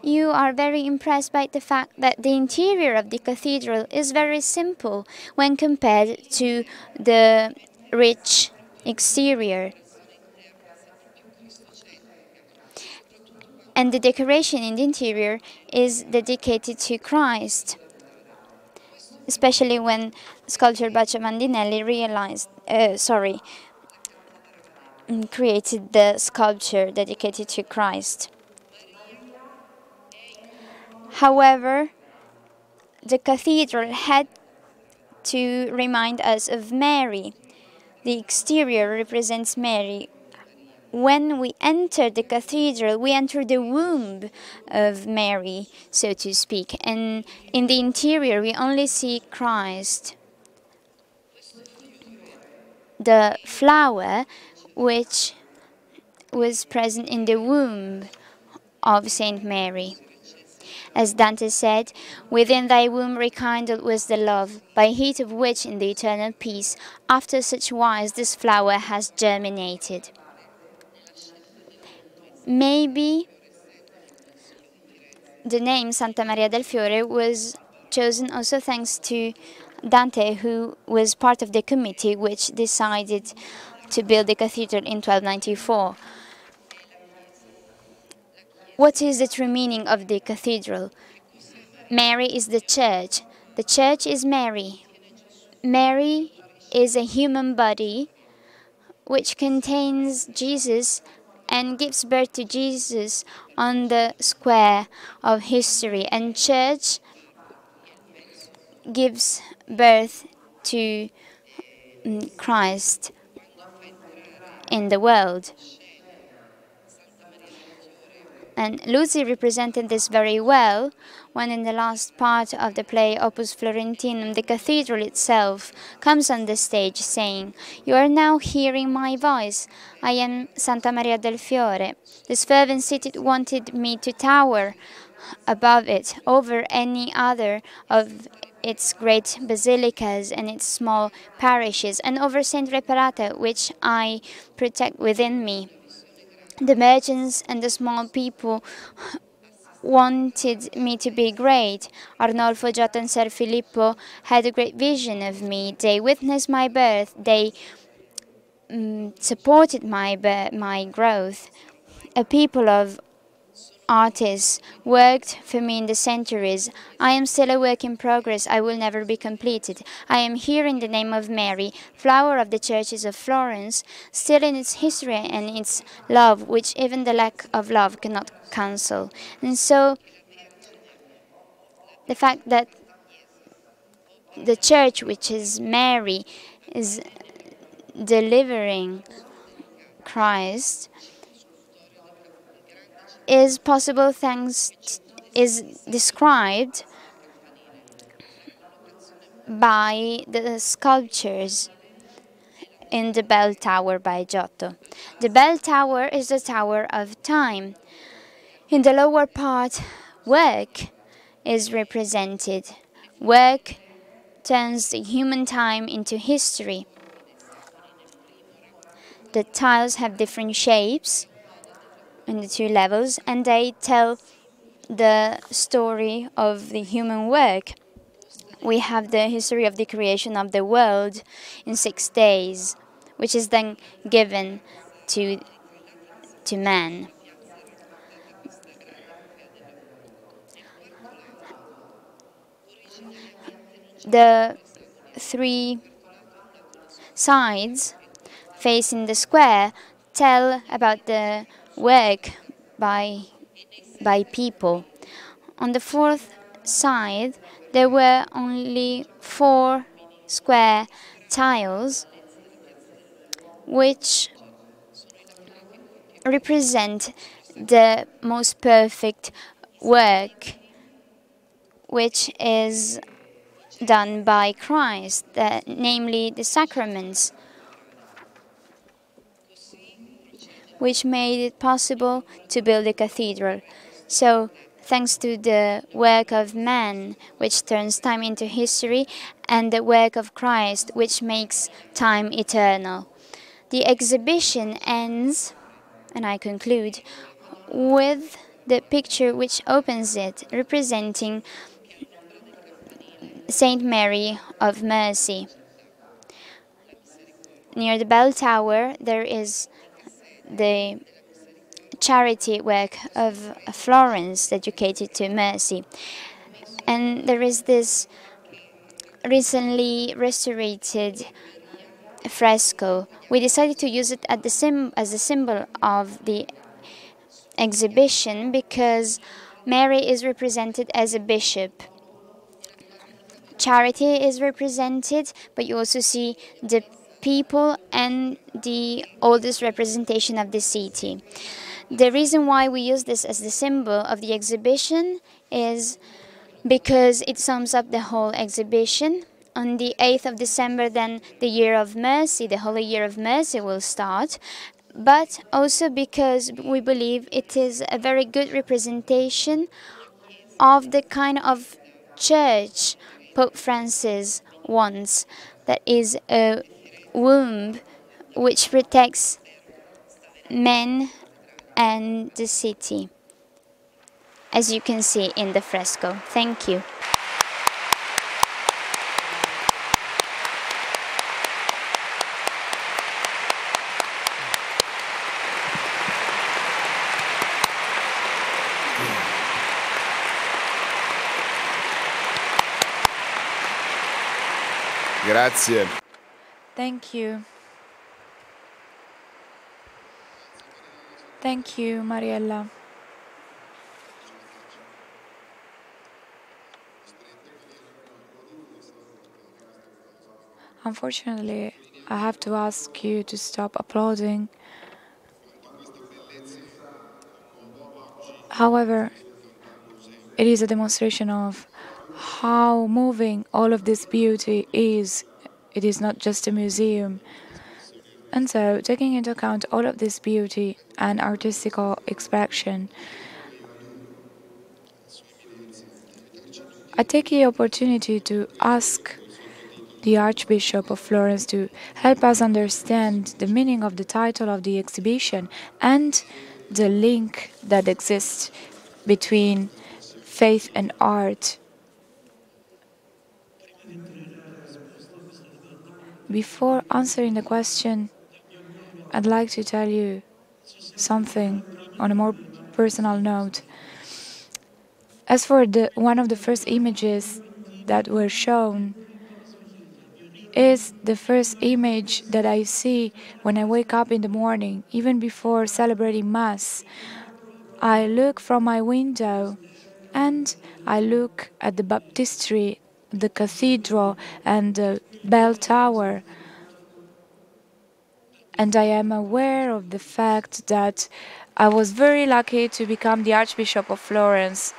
[SPEAKER 2] you are very impressed by the fact that the interior of the cathedral is very simple when compared to the rich exterior. And the decoration in the interior is dedicated to Christ, especially when sculptor Baccio Mandinelli created the sculpture dedicated to Christ. However, the cathedral had to remind us of Mary. The exterior represents Mary. When we enter the cathedral, we enter the womb of Mary, so to speak. And in the interior, we only see Christ. The flower, which was present in the womb of Saint Mary. As Dante said, within thy womb rekindled was the love, by heat of which in the eternal peace, after such wise this flower has germinated. Maybe the name Santa Maria del Fiore was chosen also thanks to Dante, who was part of the committee which decided to build the cathedral in 1294. What is the true meaning of the cathedral? Mary is the church. The church is Mary. Mary is a human body which contains Jesus and gives birth to Jesus on the square of history, and church gives birth to Christ in the world. And Lucy represented this very well when in the last part of the play Opus Florentinum, the cathedral itself comes on the stage saying, "You are now hearing my voice. I am Santa Maria del Fiore. This fervent city wanted me to tower above it, over any other of its great basilicas and its small parishes, and over Saint Reparata, which I protect within me. The merchants and the small people wanted me to be great. Arnolfo, Giotto, and Ser Filippo had a great vision of me. They witnessed my birth. They supported my growth. A people of artists worked for me in the centuries. I am still a work in progress. I will never be completed. I am here in the name of Mary, flower of the churches of Florence, still in its history and its love, which even the lack of love cannot cancel." And so the fact that the church, which is Mary, is delivering Christ is possible is described by the sculptures in the bell tower by Giotto. The bell tower is the tower of time. In the lower part, work is represented. Work turns the human time into history. The tiles have different shapes in the two levels, and they tell the story of the human work. We have the history of the creation of the world in 6 days, which is then given to man. The 3 sides facing the square tell about the work by people. On the 4th side, there were only 4 square tiles which represent the most perfect work, which is done by Christ, namely the sacraments, which made it possible to build a cathedral. So, thanks to the work of man, which turns time into history, and the work of Christ, which makes time eternal. The exhibition ends, and I conclude, with the picture which opens it, representing Saint Mary of Mercy. Near the bell tower, there is the charity work of Florence dedicated to mercy. And there is this recently restored fresco. We decided to use it as a symbol of the exhibition because Mary is represented as a bishop. Charity is represented, but you also see the people and the oldest representation of the city. The reason why we use this as the symbol of the exhibition is because it sums up the whole exhibition. On the 8th of December, then, the Year of Mercy, the Holy Year of Mercy will start, but also because we believe it is a very good representation of the kind of church Pope Francis wants, that is a womb which protects men and the city, as you can see in the fresco. Thank you.
[SPEAKER 3] Grazie.
[SPEAKER 1] Thank you. Thank you, Mariella. Unfortunately, I have to ask you to stop applauding. However, it is a demonstration of how moving all of this beauty is. It is not just a museum. And so, taking into account all of this beauty and artistical expression, I take the opportunity to ask the Archbishop of Florence to help us understand the meaning of the title of the exhibition and the link that exists between faith and art. Before answering the question, I'd like to tell you something on a more personal note. As for one of the first images that were shown, is the first image that I see when I wake up in the morning, even before celebrating Mass. I look from my window and I look at the baptistry, the cathedral, and the bell tower. And I am aware of the fact that I was very lucky to become the Archbishop of Florence.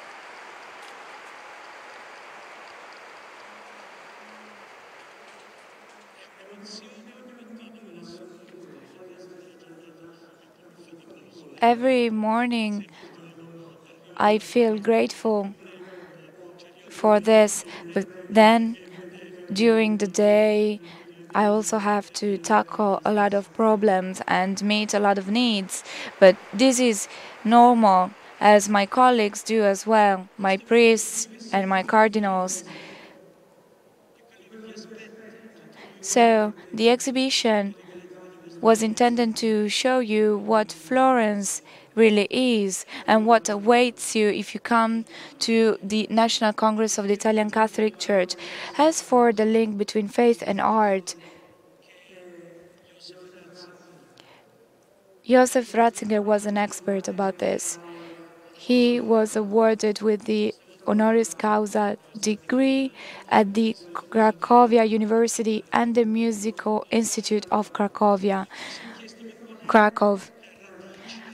[SPEAKER 1] Every morning I feel grateful for this, but then during the day I also have to tackle a lot of problems and meet a lot of needs. But this is normal, as my colleagues do as well, my priests and my cardinals. So the exhibition was intended to show you what Florence really is and what awaits you if you come to the National Congress of the Italian Catholic Church. As for the link between faith and art, Joseph Ratzinger was an expert about this. He was awarded with the honoris causa degree at the Cracovia University and the Musical Institute of Krakow.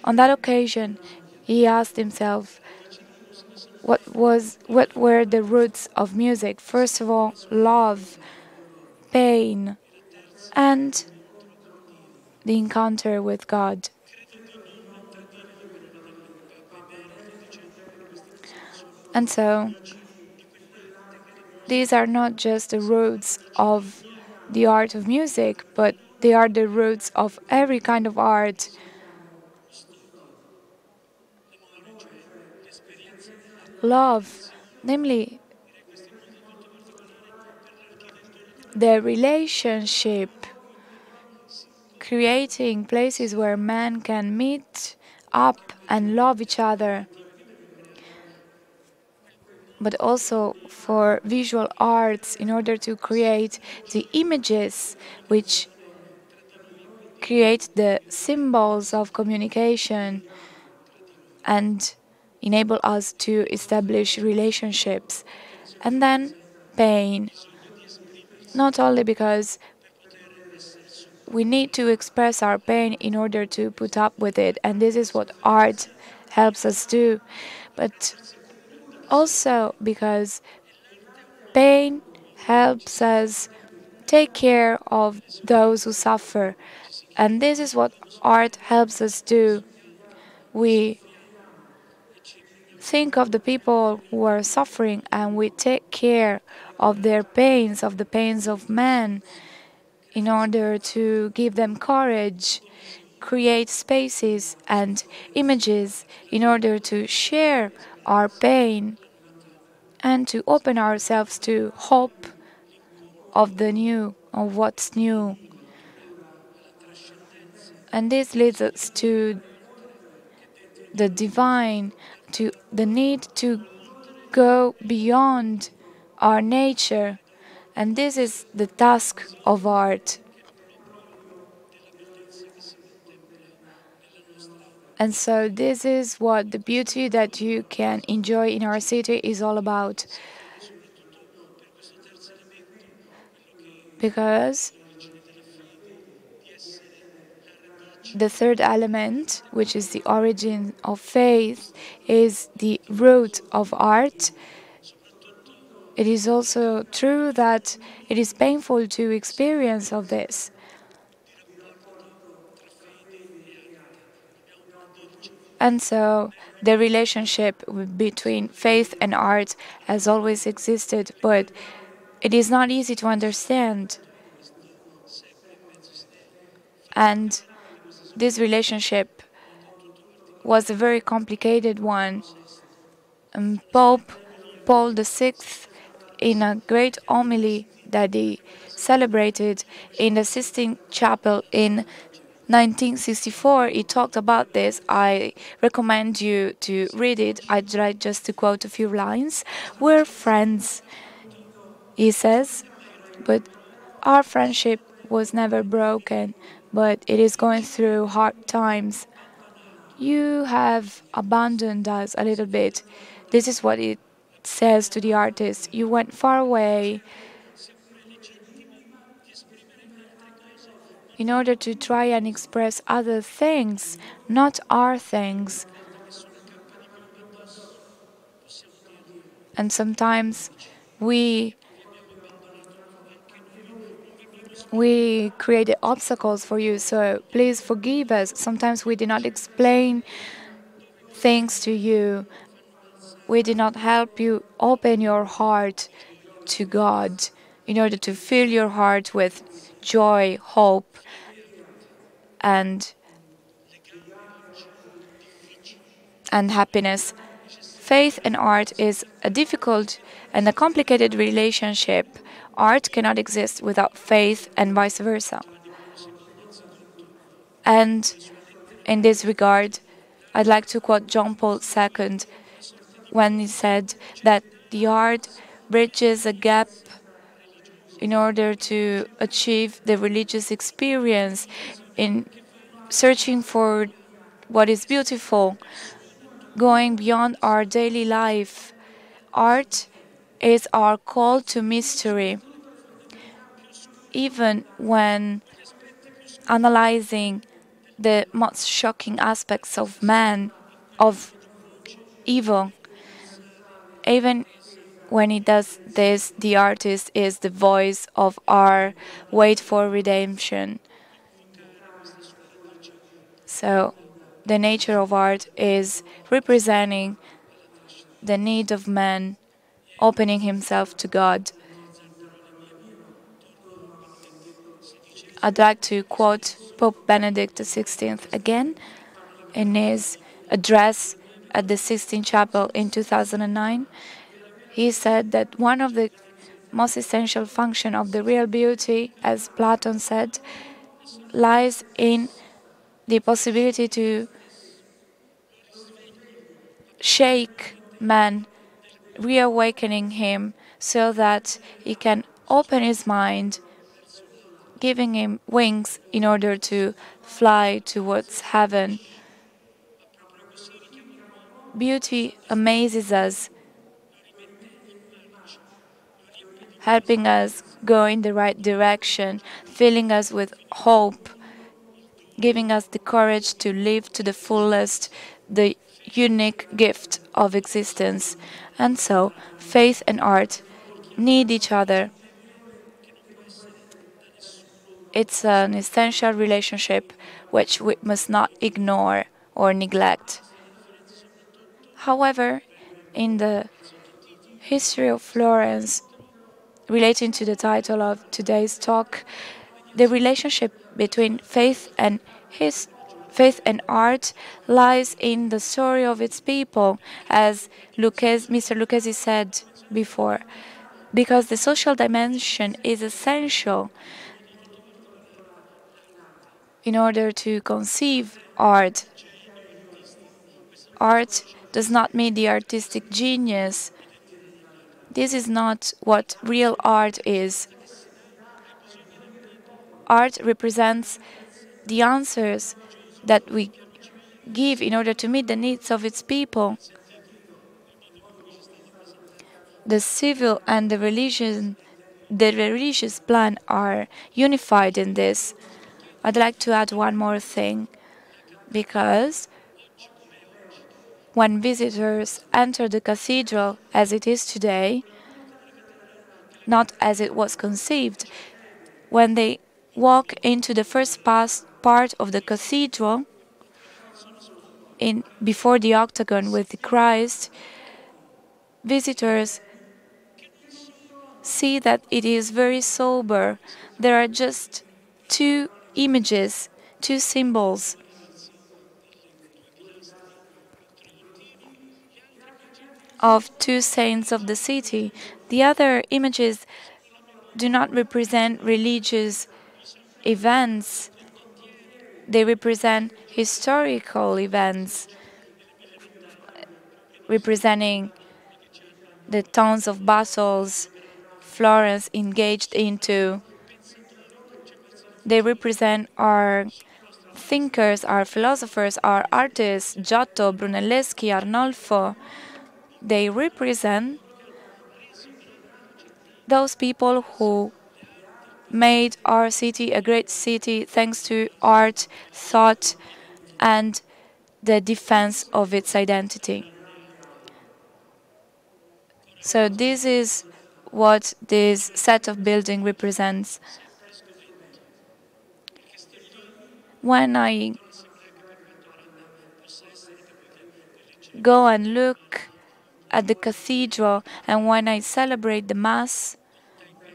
[SPEAKER 1] On that occasion, he asked himself what were the roots of music. First of all, love, pain, and the encounter with God. And so, these are not just the roots of the art of music, but they are the roots of every kind of art. Love, namely the relationship, creating places where men can meet up and love each other, but also for visual arts in order to create the images which create the symbols of communication and enable us to establish relationships. And then pain, not only because we need to express our pain in order to put up with it, and this is what art helps us do, but also because pain helps us take care of those who suffer, and this is what art helps us do. We think of the people who are suffering and we take care of their pains, of the pains of men, in order to give them courage, create spaces and images in order to share our pain and to open ourselves to hope of the new, of what's new. And this leads us to the divine, to the need to go beyond our nature, And this is the task of art. And so this is what the beauty that you can enjoy in our city is all about. Because the third element, which is the origin of faith, is the root of art. It is also true that it is painful to experience of this. And so the relationship between faith and art has always existed, but it is not easy to understand. And this relationship was a very complicated one. Pope Paul VI, in a great homily that he celebrated in the Sistine Chapel in 1964, he talked about this. I recommend you to read it. I'd like just to quote a few lines. We're friends, he says, but our friendship was never broken, but it is going through hard times. You have abandoned us a little bit. This is what it says to the artist. You went far away in order to try and express other things, not our things. And sometimes we create obstacles for you, so please forgive us. Sometimes we did not explain things to you. We did not help you open your heart to God in order to fill your heart with joy, hope, and happiness. Faith and art is a difficult and a complicated relationship. Art cannot exist without faith and vice versa. And in this regard, I'd like to quote John Paul II when he said that the art bridges a gap in order to achieve the religious experience in searching for what is beautiful, going beyond our daily life. Art is our call to mystery. Even when analyzing the most shocking aspects of man, of evil, even when he does this, the artist is the voice of our wait for redemption. So, the nature of art is representing the need of man opening himself to God. I'd like to quote Pope Benedict XVI again in his address at the Sistine Chapel in 2009. He said that one of the most essential functions of the real beauty, as Plato said, lies in the possibility to shake man, reawakening him so that he can open his mind, giving him wings in order to fly towards heaven. Beauty amazes us, helping us go in the right direction, filling us with hope, giving us the courage to live to the fullest the unique gift of existence. And so, faith and art need each other. It's an essential relationship which we must not ignore or neglect. However, in the history of Florence, relating to the title of today's talk, the relationship between faith and art lies in the story of its people, as Mr. Lucchesi said before, because the social dimension is essential in order to conceive art. Art does not mean the artistic genius. This is not what real art is. Art represents the answers that we give in order to meet the needs of its people. The civil and the religious plan are unified in this. I'd like to add one more thing, because when visitors enter the cathedral as it is today, not as it was conceived, when they walk into the first part of the cathedral, before the octagon with the Christ, visitors see that it is very sober. There are just two images, two symbols of two saints of the city. The other images do not represent religious events, they represent historical events, representing the towns of battles Florence engaged into. They represent our thinkers, our philosophers, our artists, Giotto, Brunelleschi, Arnolfo. They represent those people who made our city a great city thanks to art, thought, and the defense of its identity. So this is what this set of building represents. When I go and look at the cathedral and when I celebrate the Mass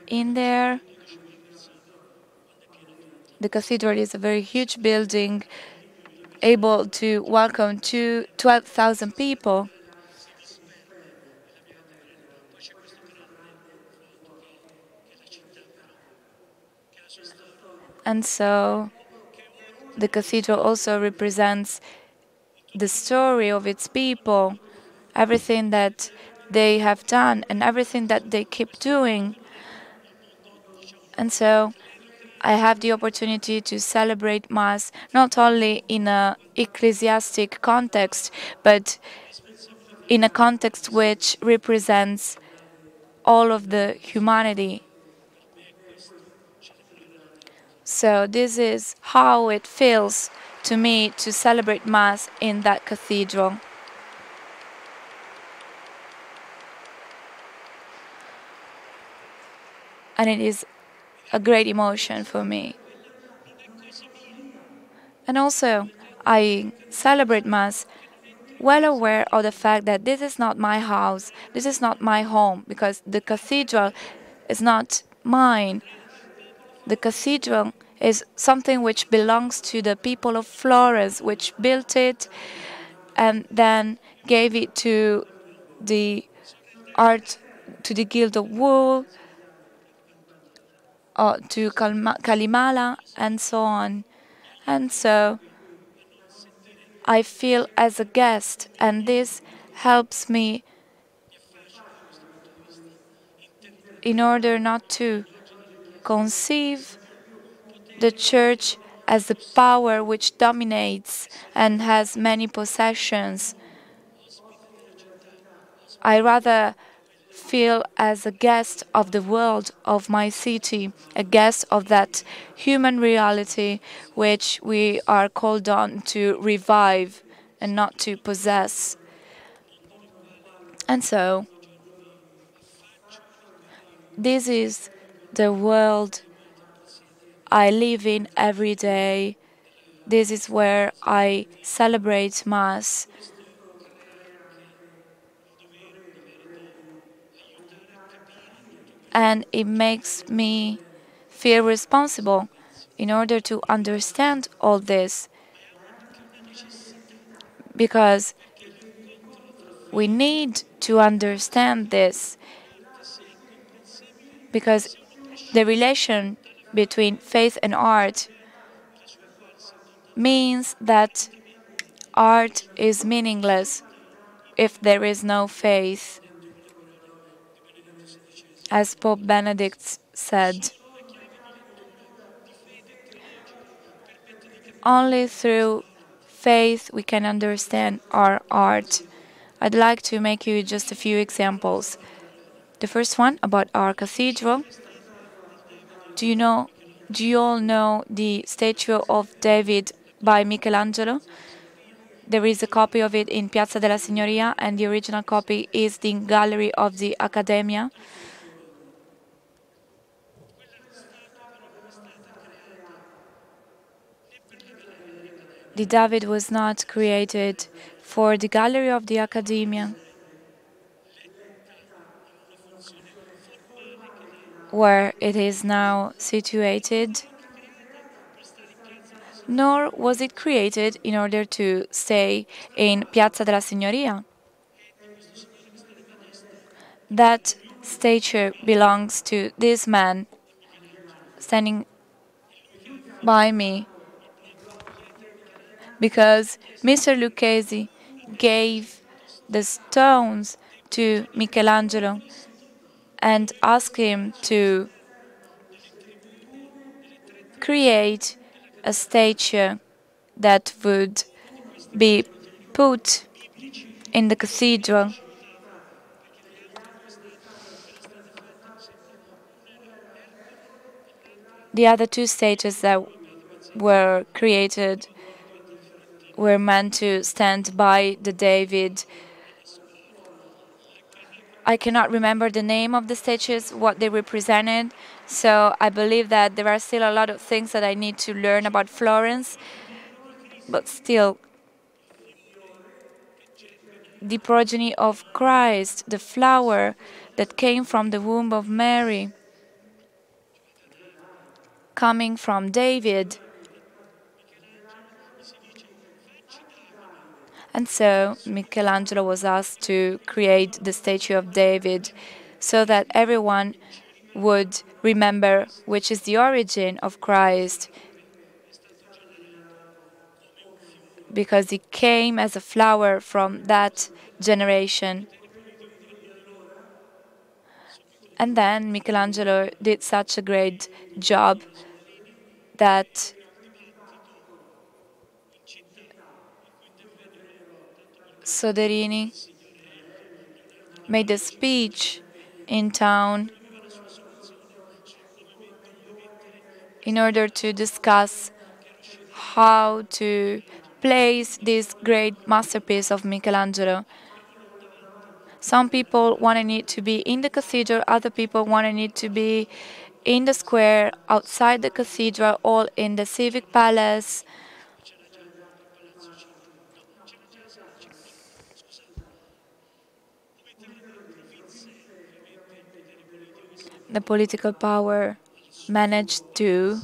[SPEAKER 1] in there, the cathedral is a very huge building, able to welcome 12,000 people. And so the cathedral also represents the story of its people, everything that they have done and everything that they keep doing. And so I have the opportunity to celebrate Mass not only in an ecclesiastic context, but in a context which represents all of the humanity. So this is how it feels to me to celebrate Mass in that cathedral. And it is a great emotion for me. And also, I celebrate Mass well aware of the fact that this is not my house, this is not my home, because the cathedral is not mine. The cathedral is something which belongs to the people of Florence, which built it and then gave it to the Guild of Wool, to Kalimala, and so on. And so I feel as a guest, and this helps me in order not to conceive the church as a power which dominates and has many possessions. I rather feel as a guest of the world, of my city, a guest of that human reality which we are called on to revive and not to possess. And so, this is the world I live in every day. This is where I celebrate Mass. And it makes me feel responsible in order to understand all this, because we need to understand this, because the relation between faith and art means that art is meaningless if there is no faith. as Pope Benedict said, only through faith we can understand our art. I'd like to make you just a few examples. The first one about our cathedral. Do you all know the statue of David by Michelangelo? There is a copy of it in Piazza della Signoria, and the original copy is the gallery of the Accademia. The David was not created for the gallery of the Accademia, where it is now situated, nor was it created in order to stay in Piazza della Signoria. That statue belongs to this man standing by me, because Mr. Lucchesi gave the stones to Michelangelo and asked him to create a statue that would be put in the cathedral. The other two statues that were created were meant to stand by the David. I cannot remember the name of the statues, what they represented, so I believe that there are still a lot of things that I need to learn about Florence, but still, the progeny of Christ, the flower that came from the womb of Mary, coming from David. And so Michelangelo was asked to create the statue of David so that everyone would remember which is the origin of Christ, because he came as a flower from that generation. And then Michelangelo did such a great job that Soderini made a speech in town in order to discuss how to place this great masterpiece of Michelangelo. Some people wanted it to be in the cathedral, other people wanted it to be in the square, outside the cathedral, or in the civic palace. The political power managed to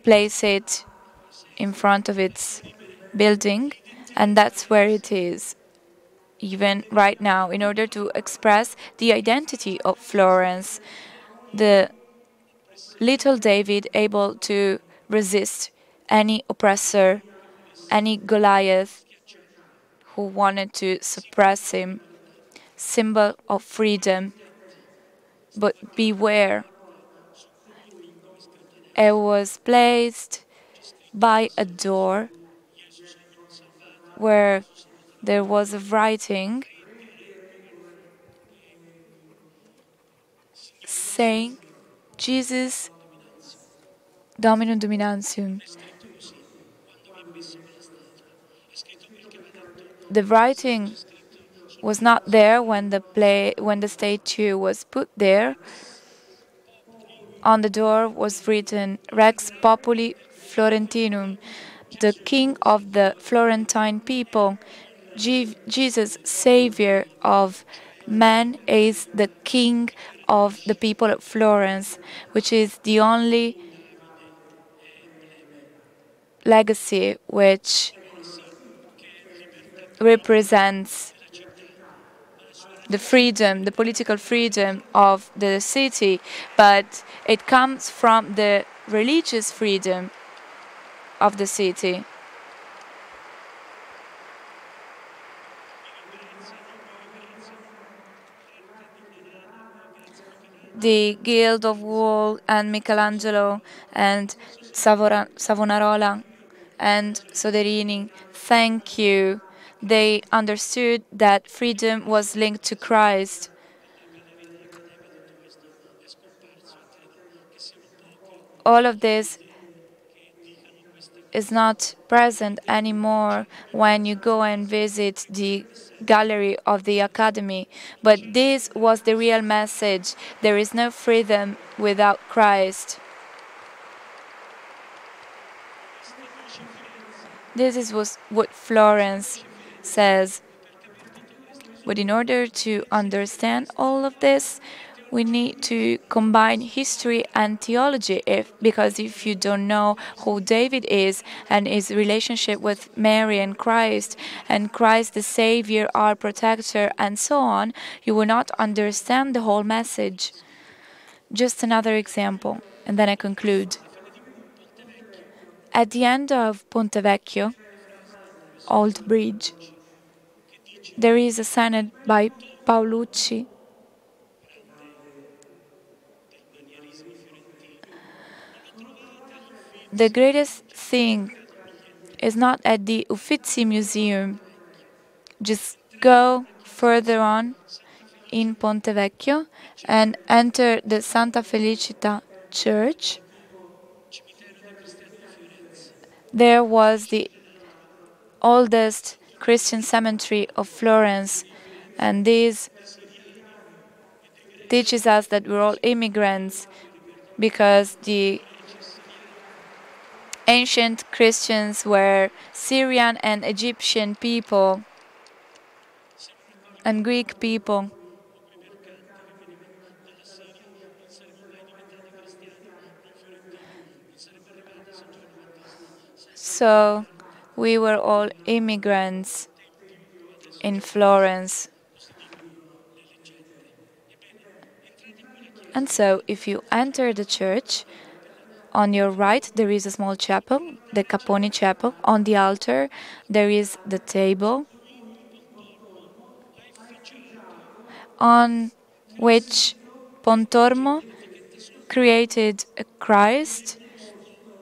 [SPEAKER 1] place it in front of its building, and that's where it is, even right now, in order to express the identity of Florence. The little David able to resist any oppressor, any Goliath who wanted to suppress him, symbol of freedom. But beware, it was placed by a door where there was a writing saying, Jesus Dominum Dominantium. The writing was not there when the statue was put there. On the door was written Rex Populi Florentinum, the king of the Florentine people. Jesus, savior of man, is the king of the people of Florence, which is the only legacy which represents the freedom, the political freedom of the city, but it comes from the religious freedom of the city. the Guild of Wool and Michelangelo and Savonarola and Soderini, thank you. They understood that freedom was linked to Christ. All of this is not present anymore when you go and visit the gallery of the academy. But this was the real message. There is no freedom without Christ. This is what Florence says. But in order to understand all of this, we need to combine history and theology, because if you don't know who David is and his relationship with Mary and Christ the Savior, our protector, and so on, you will not understand the whole message. Just another example, and then I conclude. At the end of Ponte Vecchio, Old Bridge, there is a sonnet by Paolucci. The greatest thing is not at the Uffizi Museum. Just go further on in Ponte Vecchio and enter the Santa Felicita Church. There was the oldest Christian cemetery of Florence, and this teaches us that we're all immigrants, because the ancient Christians were Syrian and Egyptian people and Greek people. So we were all immigrants in Florence. And so if you enter the church, on your right there is a small chapel, the Capponi Chapel. On the altar there is the table on which Pontormo created a Christ,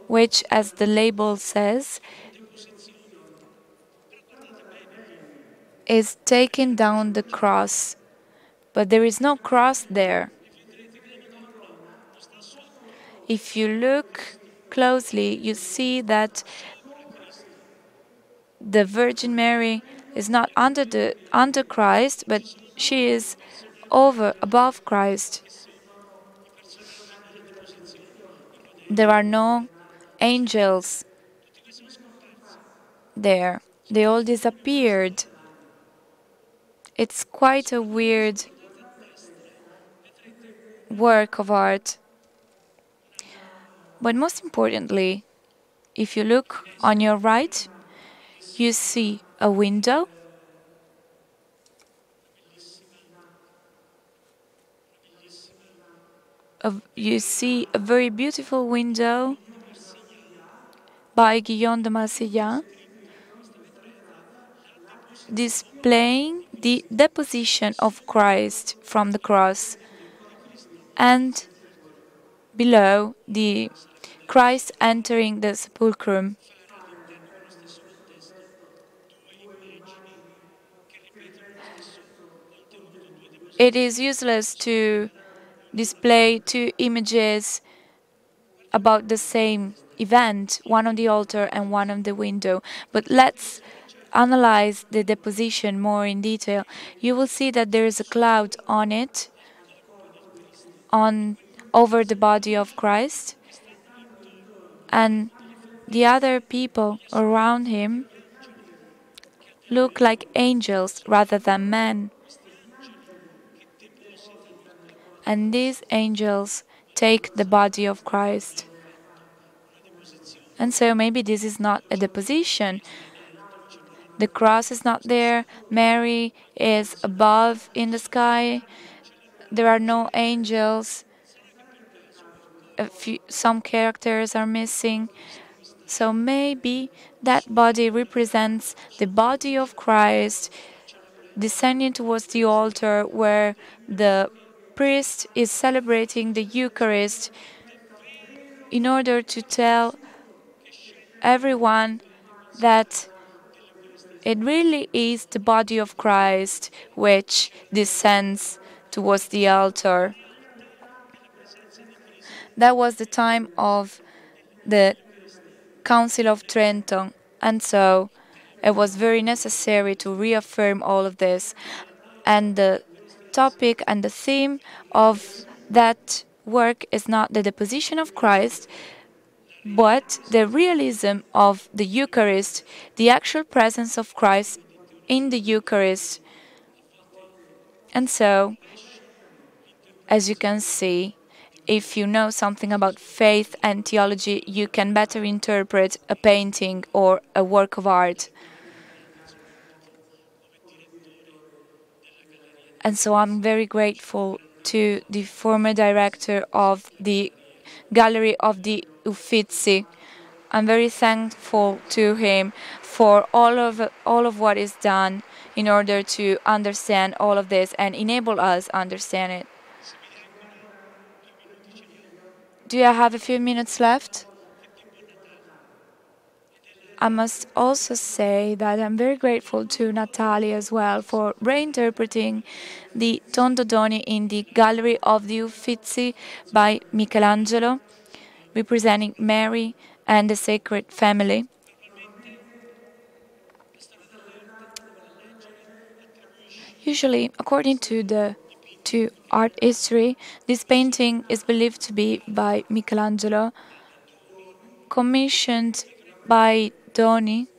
[SPEAKER 1] which, as the label says, is taking down the cross. But there is no cross there. If you look closely, you see that the Virgin Mary is not under Christ, but she is above Christ. There are no angels there. They all disappeared. It's quite a weird work of art. But most importantly, if you look on your right, you see a window. You see a very beautiful window by Guillaume de Marsillat, displaying the deposition of Christ from the cross, and below the Christ entering the sepulchre. It is useless to display two images about the same event, one on the altar and one on the window. But let's analyze the deposition more in detail. You will see that there is a cloud on it, over the body of Christ, and the other people around him look like angels rather than men. And these angels take the body of Christ. And so maybe this is not a deposition. The cross is not there. Mary is above in the sky. There are no angels. Some characters are missing. So maybe that body represents the body of Christ descending towards the altar, where the priest is celebrating the Eucharist in order to tell everyone that it really is the body of Christ which descends towards the altar. That was the time of the Council of Trento, and so it was very necessary to reaffirm all of this. And the topic and the theme of that work is not the deposition of Christ, but the realism of the Eucharist, the actual presence of Christ in the Eucharist. And so, as you can see, if you know something about faith and theology, you can better interpret a painting or a work of art. And so I'm very grateful to the former director of the Gallery of the Uffizi. I'm very thankful to him for all of what is done in order to understand all of this and enable us understand it. Do you have a few minutes left? I must also say that I'm very grateful to Natalie as well for reinterpreting the Tondodoni in the Gallery of the Uffizi by Michelangelo, representing Mary and the Sacred Family. Usually, according to art history, this painting is believed to be by Michelangelo, commissioned by Doni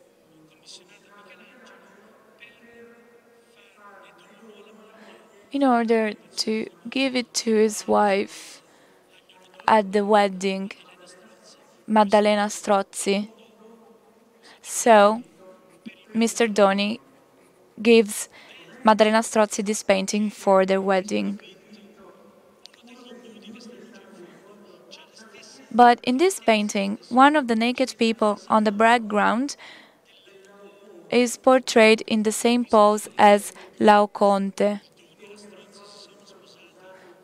[SPEAKER 1] in order to give it to his wife at the wedding, Maddalena Strozzi. So, Mr. Doni gives Maddalena Strozzi this painting for their wedding. But in this painting, one of the naked people on the background is portrayed in the same pose as Laocoonte.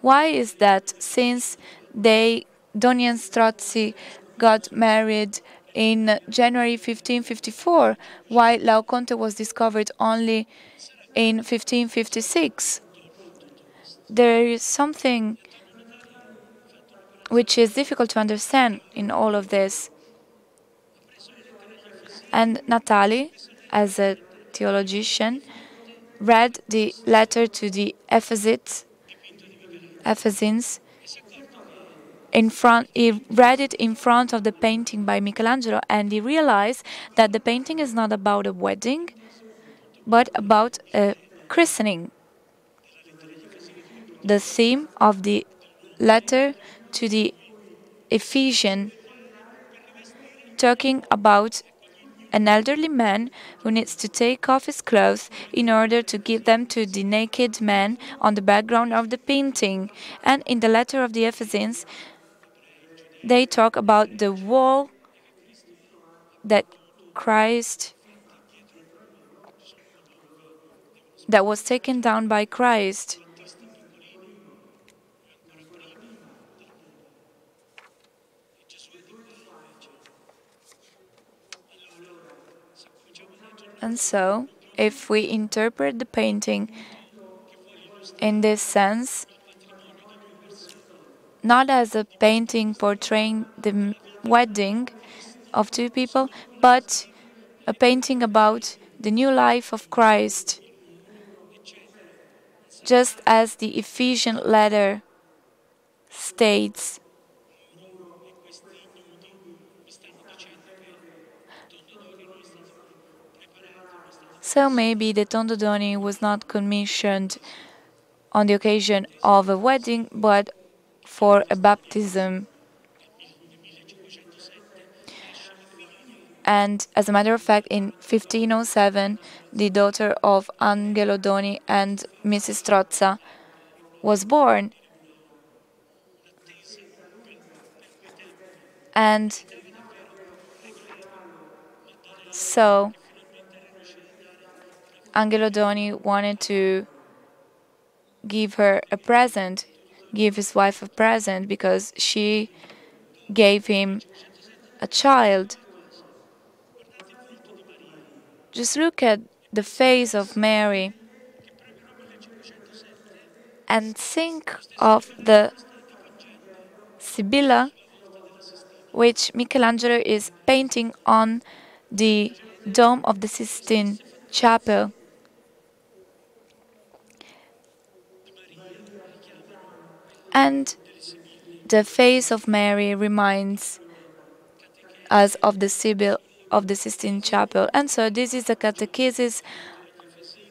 [SPEAKER 1] Why is that? Since Doni and Strozzi got married in January 1554, while Laocoonte was discovered only in 1556. There is something which is difficult to understand in all of this. And Natalie, as a theologian, read the letter to the Ephesians. He read it in front of the painting by Michelangelo, and he realized that the painting is not about a wedding, but about a christening. The theme of the letter to the Ephesians, talking about an elderly man who needs to take off his clothes in order to give them to the naked man on the background of the painting. And in the letter of the Ephesians, they talk about the wall that was taken down by Christ. And so, if we interpret the painting in this sense, not as a painting portraying the wedding of two people, but a painting about the new life of Christ, just as the Ephesian letter states. So maybe the Tondodoni was not commissioned on the occasion of a wedding, but for a baptism. And as a matter of fact, in 1507, the daughter of Angelo Doni and Mrs. Strozza was born. And so Angelo Doni wanted to give her a present. give his wife a present because she gave him a child. Just look at the face of Mary and think of the Sibylla which Michelangelo is painting on the dome of the Sistine Chapel. And the face of Mary reminds us of the Sibyl of the Sistine Chapel. And so this is a catechesis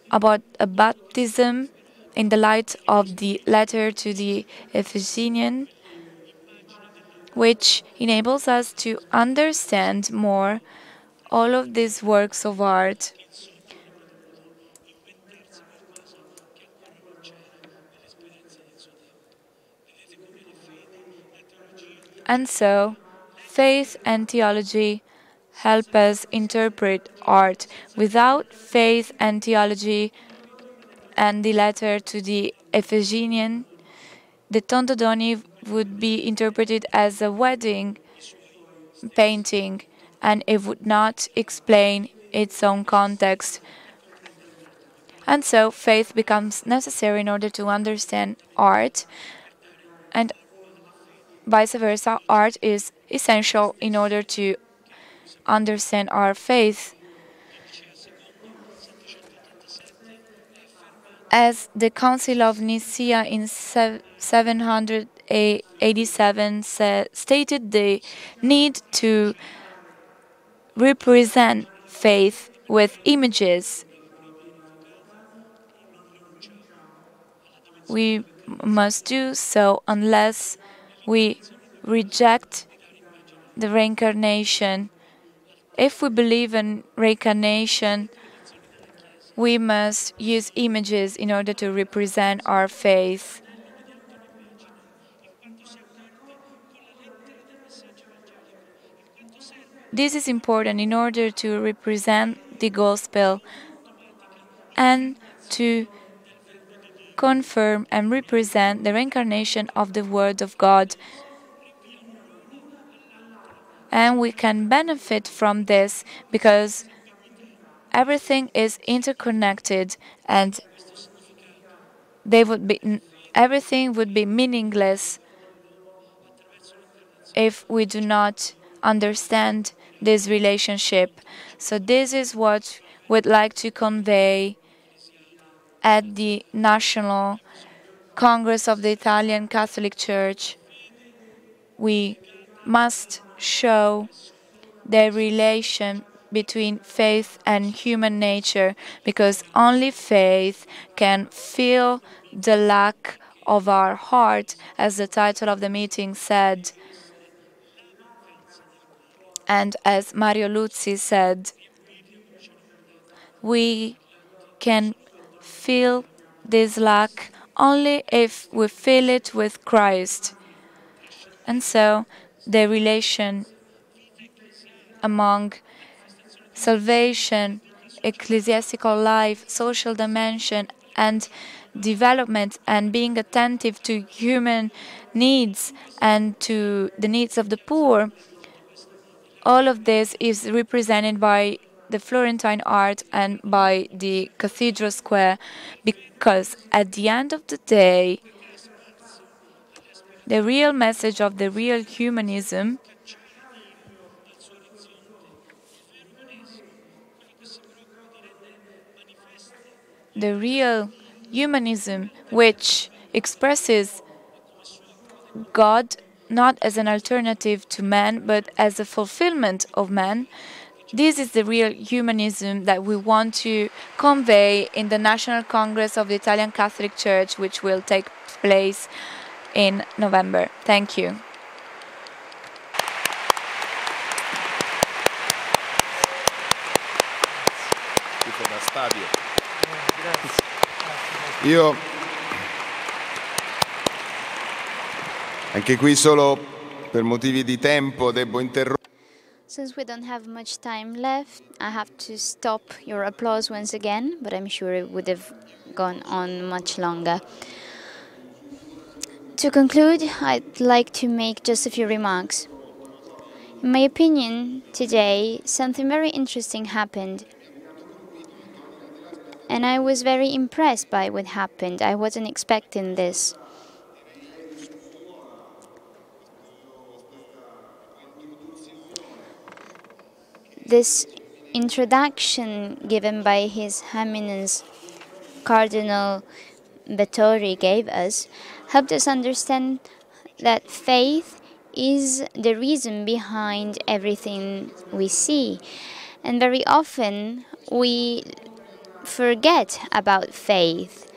[SPEAKER 1] about a baptism in the light of the letter to the Ephesians, which enables us to understand more all of these works of art. And so, faith and theology help us interpret art. Without faith and theology and the letter to the Ephesians, the Tondo Doni would be interpreted as a wedding painting and it would not explain its own context. And so faith becomes necessary in order to understand art, and vice versa, art is essential in order to understand our faith. As the Council of Nicaea in 787 stated the need to represent faith with images. We must do so unless we reject the reincarnation. If we believe in reincarnation, we must use images in order to represent our faith. This is important in order to represent the gospel and to confirm and represent the reincarnation of the Word of God. And we can benefit from this because everything is interconnected and everything would be meaningless if we do not understand this relationship. So this is what we'd like to convey at the National Congress of the Italian Catholic Church. We must show the relation between faith and human nature, because only faith can fill the lack of our heart, as the title of the meeting said. And as Mario Luzzi said, we can feel this lack only if we fill it with Christ. And so the relation among salvation, ecclesiastical life, social dimension, and development, and being attentive to human needs and to the needs of the poor, all of this is represented by the Florentine art and by the Cathedral Square, because at the end of the day, the real message of the real humanism which expresses God not as an alternative to man, but as a fulfillment of man. This is the real humanism that we want to convey in the National Congress of the Italian Catholic Church, which will take place in November. Thank you.
[SPEAKER 3] Io anche qui solo per motivi di tempo devo interrompere.
[SPEAKER 2] Since we don't have much time left, I have to stop your applause once again, but I'm sure it would have gone on much longer. To conclude, I'd like to make just a few remarks. In my opinion, today something very interesting happened. And I was very impressed by what happened. I wasn't expecting this. This introduction given by His Eminence Cardinal Betori gave us helped us understand that faith is the reason behind everything we see. And very often we forget about faith.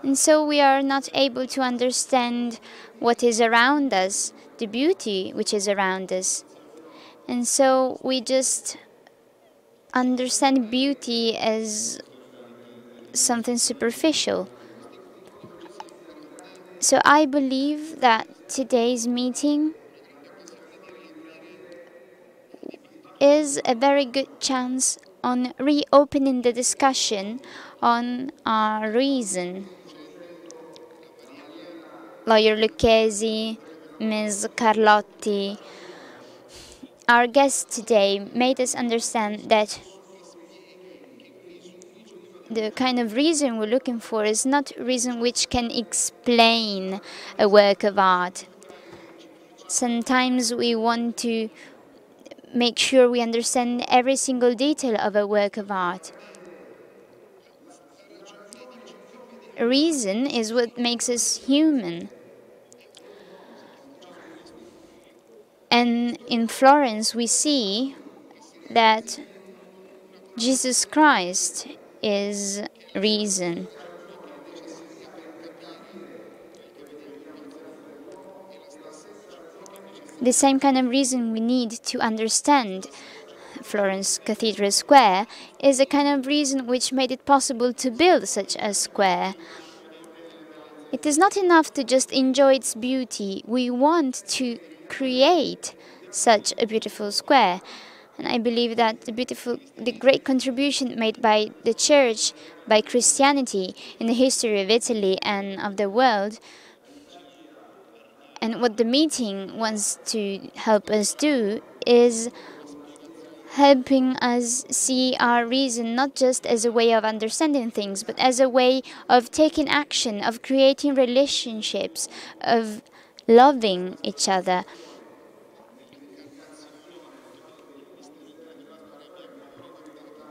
[SPEAKER 2] And so we are not able to understand what is around us, the beauty which is around us. And so we just understand beauty as something superficial. So I believe that today's meeting is a very good chance on reopening the discussion on our reason. Lawyer Lucchesi, Ms. Carlotti, our guests today made us understand that the kind of reason we're looking for is not reason which can explain a work of art. Sometimes we want to make sure we understand every single detail of a work of art. Reason is what makes us human. And in Florence we see that Jesus Christ is reason. The same kind of reason we need to understand Florence Cathedral Square is a kind of reason which made it possible to build such a square. It is not enough to just enjoy its beauty. We want to create such a beautiful square. And I believe that the great contribution made by the Church, by Christianity in the history of Italy and of the world, and what the meeting wants to help us do is helping us see our reason not just as a way of understanding things, but as a way of taking action, of creating relationships, of loving each other.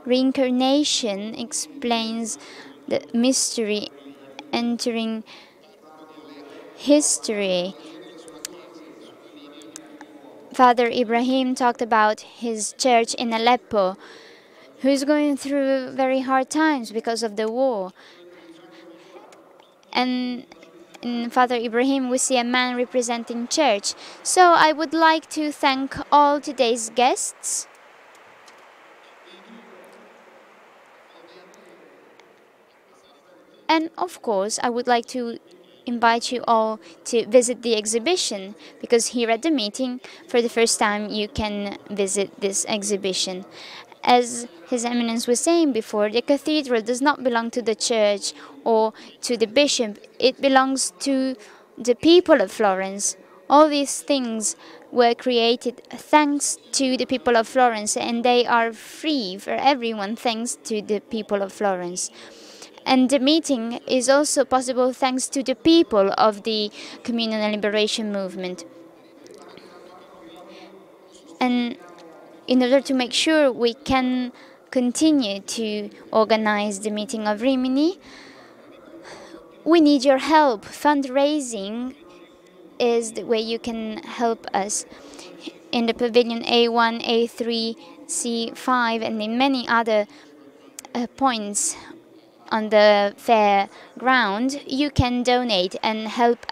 [SPEAKER 2] Reincarnation explains the mystery entering history. Father Ibrahim talked about his church in Aleppo, who is going through very hard times because of the war. And in Father Ibrahim we see a man representing church. So I would like to thank all today's guests. And of course, I would like to invite you all to visit the exhibition, because here at the meeting, for the first time, you can visit this exhibition. As His Eminence was saying before, the cathedral does not belong to the church or to the bishop. It belongs to the people of Florence. All these things were created thanks to the people of Florence, and they are free for everyone thanks to the people of Florence. And the meeting is also possible thanks to the people of the Communal Liberation Movement. And in order to make sure we can continue to organize the meeting of Rimini, we need your help. Fundraising is the way you can help us. In the pavilion A1, A3, C5, and in many other points on the fair ground, you can donate and help